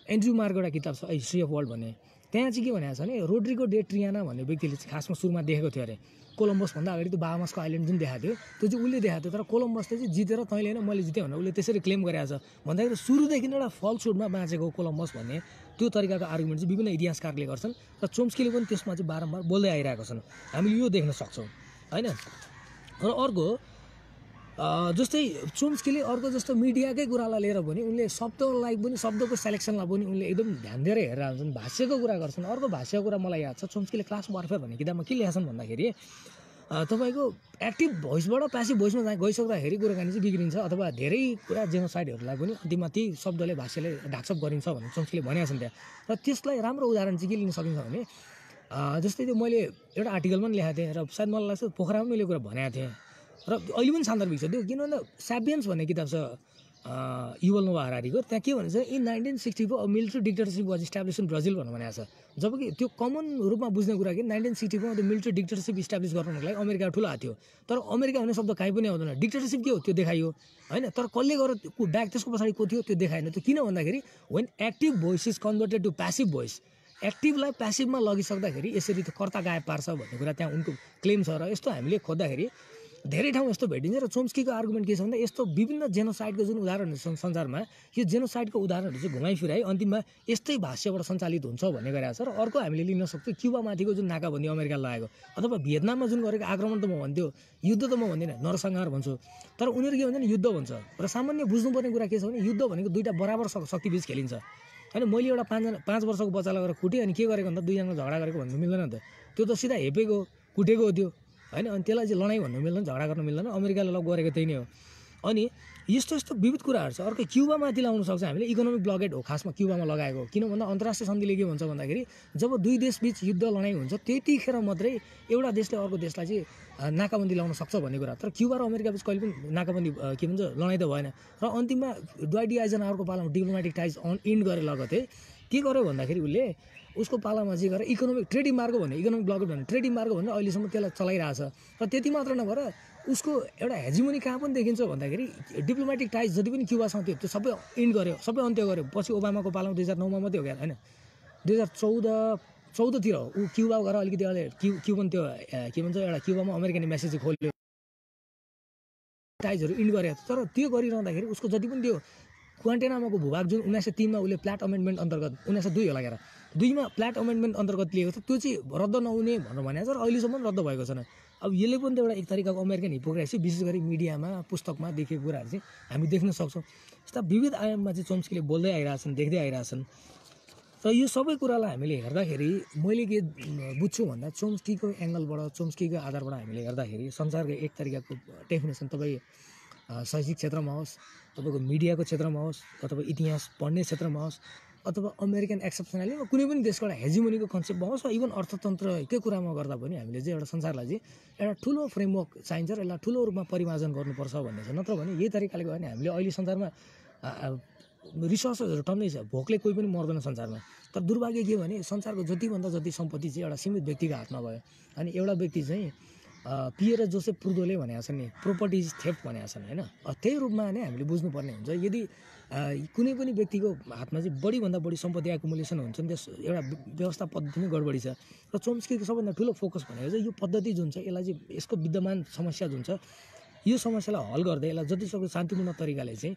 एन्ड्रु मार्को एउटा किताब छ हिस्ट्री अफ वर्ल्ड भन्ने, त्यहाँ चाहिँ के भनेको छ भने रोड्रिगो डे ट्रियाना भन्ने व्यक्तिले चाहिँ खासमा सुरुमा देखेको थियो अरे। कोलम्बसभन्दा अगाडि त्यो बाहामासको आइल्यान्ड जुन देखाएको थियो त्यो चाहिँ उसले देखाएको थियो। तर कोलम्बसले चाहिँ जितेर तैँले होइन मैले जितेँ भनेर उसले त्यसरी क्लेम गरेको छ भन्दाखेरि सुरुदेखि एउटा फल्सहुडमा बाँचेको कोलम्बस भन्ने त्यो तरिकाको आर्गुमेन्ट चाहिँ विभिन्न इतिहासकारले गर्छन् र चोम्स्कीले पनि त्यसमा चाहिँ बारम्बार बोल्दै आइरहेको छन्, हामीले यो देख्न सक्छौँ होइन। र अर्को जस्तै चोम्स्कीले अर्को जस्तो मिडियाकै कुरालाई लिएर पनि उनले शब्दलाई पनि शब्दको सेलेक्सनलाई पनि उनले एकदम ध्यान दिएर हेरेर हुन्छन्, भाष्यको कुरा गर्छन्। अर्को भाष्यको कुरा मलाई याद छ, चोम्स्कीले क्लास वारफेयर भन्ने किताबमा के लेखेछन् भन्दाखेरि तपाईँको एक्टिभ भोइसबाट प्यासिभ भोइसमा गइसक्दाखेरि कुराकानी चाहिँ बिग्रिन्छ अथवा धेरै कुरा जेनोसाइडहरूलाई पनि अन्तिममा त्यही शब्दले भाष्यले ढाकछप गरिन्छ भनेर चोम्स्कीले भनेका छन् त्यहाँ। र त्यसलाई राम्रो उदाहरण चाहिँ के लिन सकिन्छ भने जस्तै त्यो मैले एउटा आर्टिकलमा पनि लेखाएको थिएँ र सायद मलाई लाग्छ पोखरामा मैले कुरा भनेको थिएँ र अहिले पनि सान्दर्भिक छ त्यो। किन भन्दा स्यापियन्स भन्ने किताब छ युवल नोआ हरारीको, त्यहाँ के भन्छ in 1964 military dictatorship was establish in Brazil भनेर भनेको छ। जबकि त्यो कमन रूपमा बुझ्ने कुरा कि 1964 मा त्यो मिलिट्री डिक्टेटरसिप इस्टाब्लिस गर्नको लागि अमेरिका ठुलो हात थियो। तर अमेरिका भन्ने शब्द कहीँ पनि आउँदैन। डिक्टेटरसिप के हो त्यो देखाइयो होइन, तर कसले गरेर ब्याक त्यसको पछाडि को थियो त्यो देखाएन। त्यो किन भन्दाखेरि when active voice is converted to passive voice, एक्टिभलाई प्यासिभमा लगिसक्दाखेरि यसरी त्यो कर्ता गायब पार्छ भन्ने कुरा त्यहाँ उनको क्लेम छ। र यस्तो हामीले खोज्दाखेरि धेरै ठाउँ यस्तो भेटिन्छ। र चोम्स्कीको आर्गुमेन्ट के छ भन्दा यस्तो विभिन्न जेनोसाइडको जुन उदाहरणहरू छन् संसारमा, यो जेनोसाइडको उदाहरणहरू चाहिँ घुमाइ फिराइ अन्तिममा यस्तै भाष्यबाट सञ्चालित हुन्छ भन्ने गरेको छ। र अर्को हामीले लिन सक्छौँ क्युबामाथिको जुन नाकाबन्दी अमेरिकाले लगाएको अथवा भियतनाममा जुन गरेको आक्रमण त म भन्थ्यो, युद्ध त म भन्दिनँ, नरसंहार भन्छु। तर उनीहरू के भन्छ युद्ध भन्छ। र सामान्य बुझ्नुपर्ने कुरा के छ भने युद्ध भनेको दुईवटा बराबर शक्तिबीच खेलिन्छ होइन। मैले एउटा 5 वर्षको बच्चालाई गरेर कुटेँ अनि के गरेको भन्दा दुईजना झगडा गरेको भन्नु मिल्दैन नि त, त्यो त सिधा हेपेको कुटेको हो त्यो होइन। अनि त्यसलाई चाहिँ लडाइँ भन्नु मिल्दैन, झगडा गर्नु मिल्दैन। अमेरिकाले गरेको त्यही नै हो। अनि यस्तो यस्तो विविध कुराहरू छ। अर्को क्युबामाथि लगाउन सक्छ हामीले, इकोनोमिक ब्लकेट हो खासमा क्युबामा लगाएको। किन भन्दा अन्तर्राष्ट्रिय सन्धिले के भन्छ भन्दाखेरि जब दुई देशबीच युद्ध लडाइँ हुन्छ त्यतिखेर मात्रै एउटा देशले अर्को देशलाई चाहिँ नाकाबन्दी लगाउन सक्छ भन्ने कुरा। तर क्युबा र अमेरिका बिच कहिले पनि नाकाबन्दी के भन्छ लडाइँ त भएन। र अन्तिममा ड्वाइट डी आइजनहवरको पालामा डिप्लोमेटिक टाइज इन्ड गरेर लगाएको थिए। के गर्यो भन्दाखेरि उसले उसको पालामा चाहिँ गरेर इकोनोमिक ट्रेड इम्बार्गो भन्ने, इकोनोमिक ब्लकेट भन्ने ट्रेड इम्बार्गो भनेर अहिलेसम्म त्यसलाई चलाइरहेछ। र त्यति मात्र नभएर उसको एउटा हेजिमोनी कहाँ पनि देखिन्छ भन्दाखेरि डिप्लोमेटिक टाइज जति पनि क्युबासँग थियो त्यो सबै इन्ड गर्यो, सबै अन्त्य गर्यो। पछि ओबामाको पालामा 2009 मा मात्रै हो क्या होइन, 2014 हो ऊ क्युबा गएर अलिकति क्युबन त्यो के भन्छ एउटा क्युबामा अमेरिकन एम्बेसी खोल्यो, टाइजहरू इन्ड गरे। तर त्यो गरिरहँदाखेरि उसको जति पनि त्यो क्वान्टेनामाको भूभाग जुन 1903 मा उसले प्लाट अमेन्डमेन्ट अन्तर्गत 1902 होला क्या 2 मा प्लाट अमेन्डमेन्ट अन्तर्गत लिएको छ, त्यो चाहिँ रद्द नहुने भनेर भनेको छ र अहिलेसम्म रद्द भएको छैन। अब यसले पनि एउटा एक तरिकाको अमेरिकन हिपोक्रेसी विशेष गरी मिडियामा पुस्तकमा देखेको कुराहरू चाहिँ हामी देख्न सक्छौँ। यस्ता विविध आयाममा चाहिँ चोम्स्कीले बोल्दै आइरहेछन्, देख्दै आइरहेछन्। र यो सबै कुरालाई हामीले हेर्दाखेरि मैले के बुझ्छु भन्दा चोम्स्कीको एङ्गलबाट, चोम्स्कीको आधारबाट हामीले हेर्दाखेरि संसारको एक तरिकाको डेफिनेसन तपाईँ शैक्षिक क्षेत्रमा होस्, तपाईँको मिडियाको क्षेत्रमा होस्, अथवा इतिहास पढ्ने क्षेत्रमा होस्, अथवा अमेरिकन एक्सेप्सनली कुनै पनि देशको एउटा हेजिमोनीको कन्सेप्टमा होस्, वा इभन अर्थतन्त्रकै कुरामा गर्दा पनि हामीले चाहिँ एउटा संसारलाई चाहिँ एउटा ठुलो फ्रेमवर्क चाहिन्छ र यसलाई ठुलो रूपमा परिमार्जन गर्नुपर्छ भन्ने छ। नत्र भने यही तरिकाले गयो भने हामीले अहिले संसारमा रिसोर्सेसहरू टन्नै छ, भोकले कोही पनि मर्दैन संसारमा। तर दुर्भाग्य के भने संसारको जतिभन्दा जति सम्पत्ति चाहिँ एउटा सीमित व्यक्तिको हातमा भयो। अनि एउटा व्यक्ति चाहिँ पिएर जोसेफ प्रुदोले भनेका छन् नि प्रोपर्टिज थेफ्ट भनेका छन् होइन। त्यही रूपमा नै हामीले बुझ्नुपर्ने हुन्छ। यदि कुनै पनि व्यक्तिको हातमा चाहिँ बढीभन्दा बढी सम्पत्ति एकुमुलेसन हुन्छ नि त्यस एउटा व्यवस्था पद्धति नै गडबडी छ। र चोम्स्कीको सबभन्दा ठुलो फोकस भनेको चाहिँ यो पद्धति जुन छ यसलाई चाहिँ यसको विद्यमान समस्या जुन छ यो समस्यालाई हल गर्दै यसलाई जतिसक्दो शान्तिपूर्ण तरिकाले चाहिँ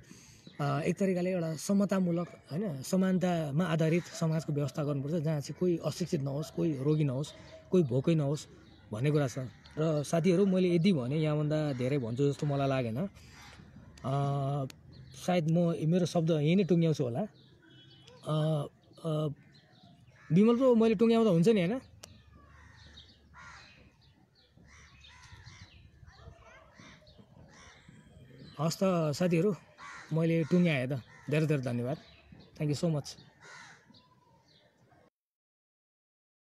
एक तरिकाले एउटा समतामूलक होइन समानतामा आधारित समाजको व्यवस्था गर्नुपर्छ, जहाँ चाहिँ कोही अशिक्षित नहोस्, कोही रोगी नहोस्, कोही भोकै नहोस् भन्ने कुरा छ। र साथीहरू मैले यदि भने यहाँभन्दा धेरै भन्छु जस्तो मलाई लागेन। सायद म मेरो शब्द यही नै टुङ्ग्याउँछु होला। विमल ब्रो मैले टुङ्ग्याउँदा हुन्छ नि होइन? हस् त साथीहरू, मैले टुङ्ग्याएँ त। धेरै धेरै धन्यवाद। Thank you so much.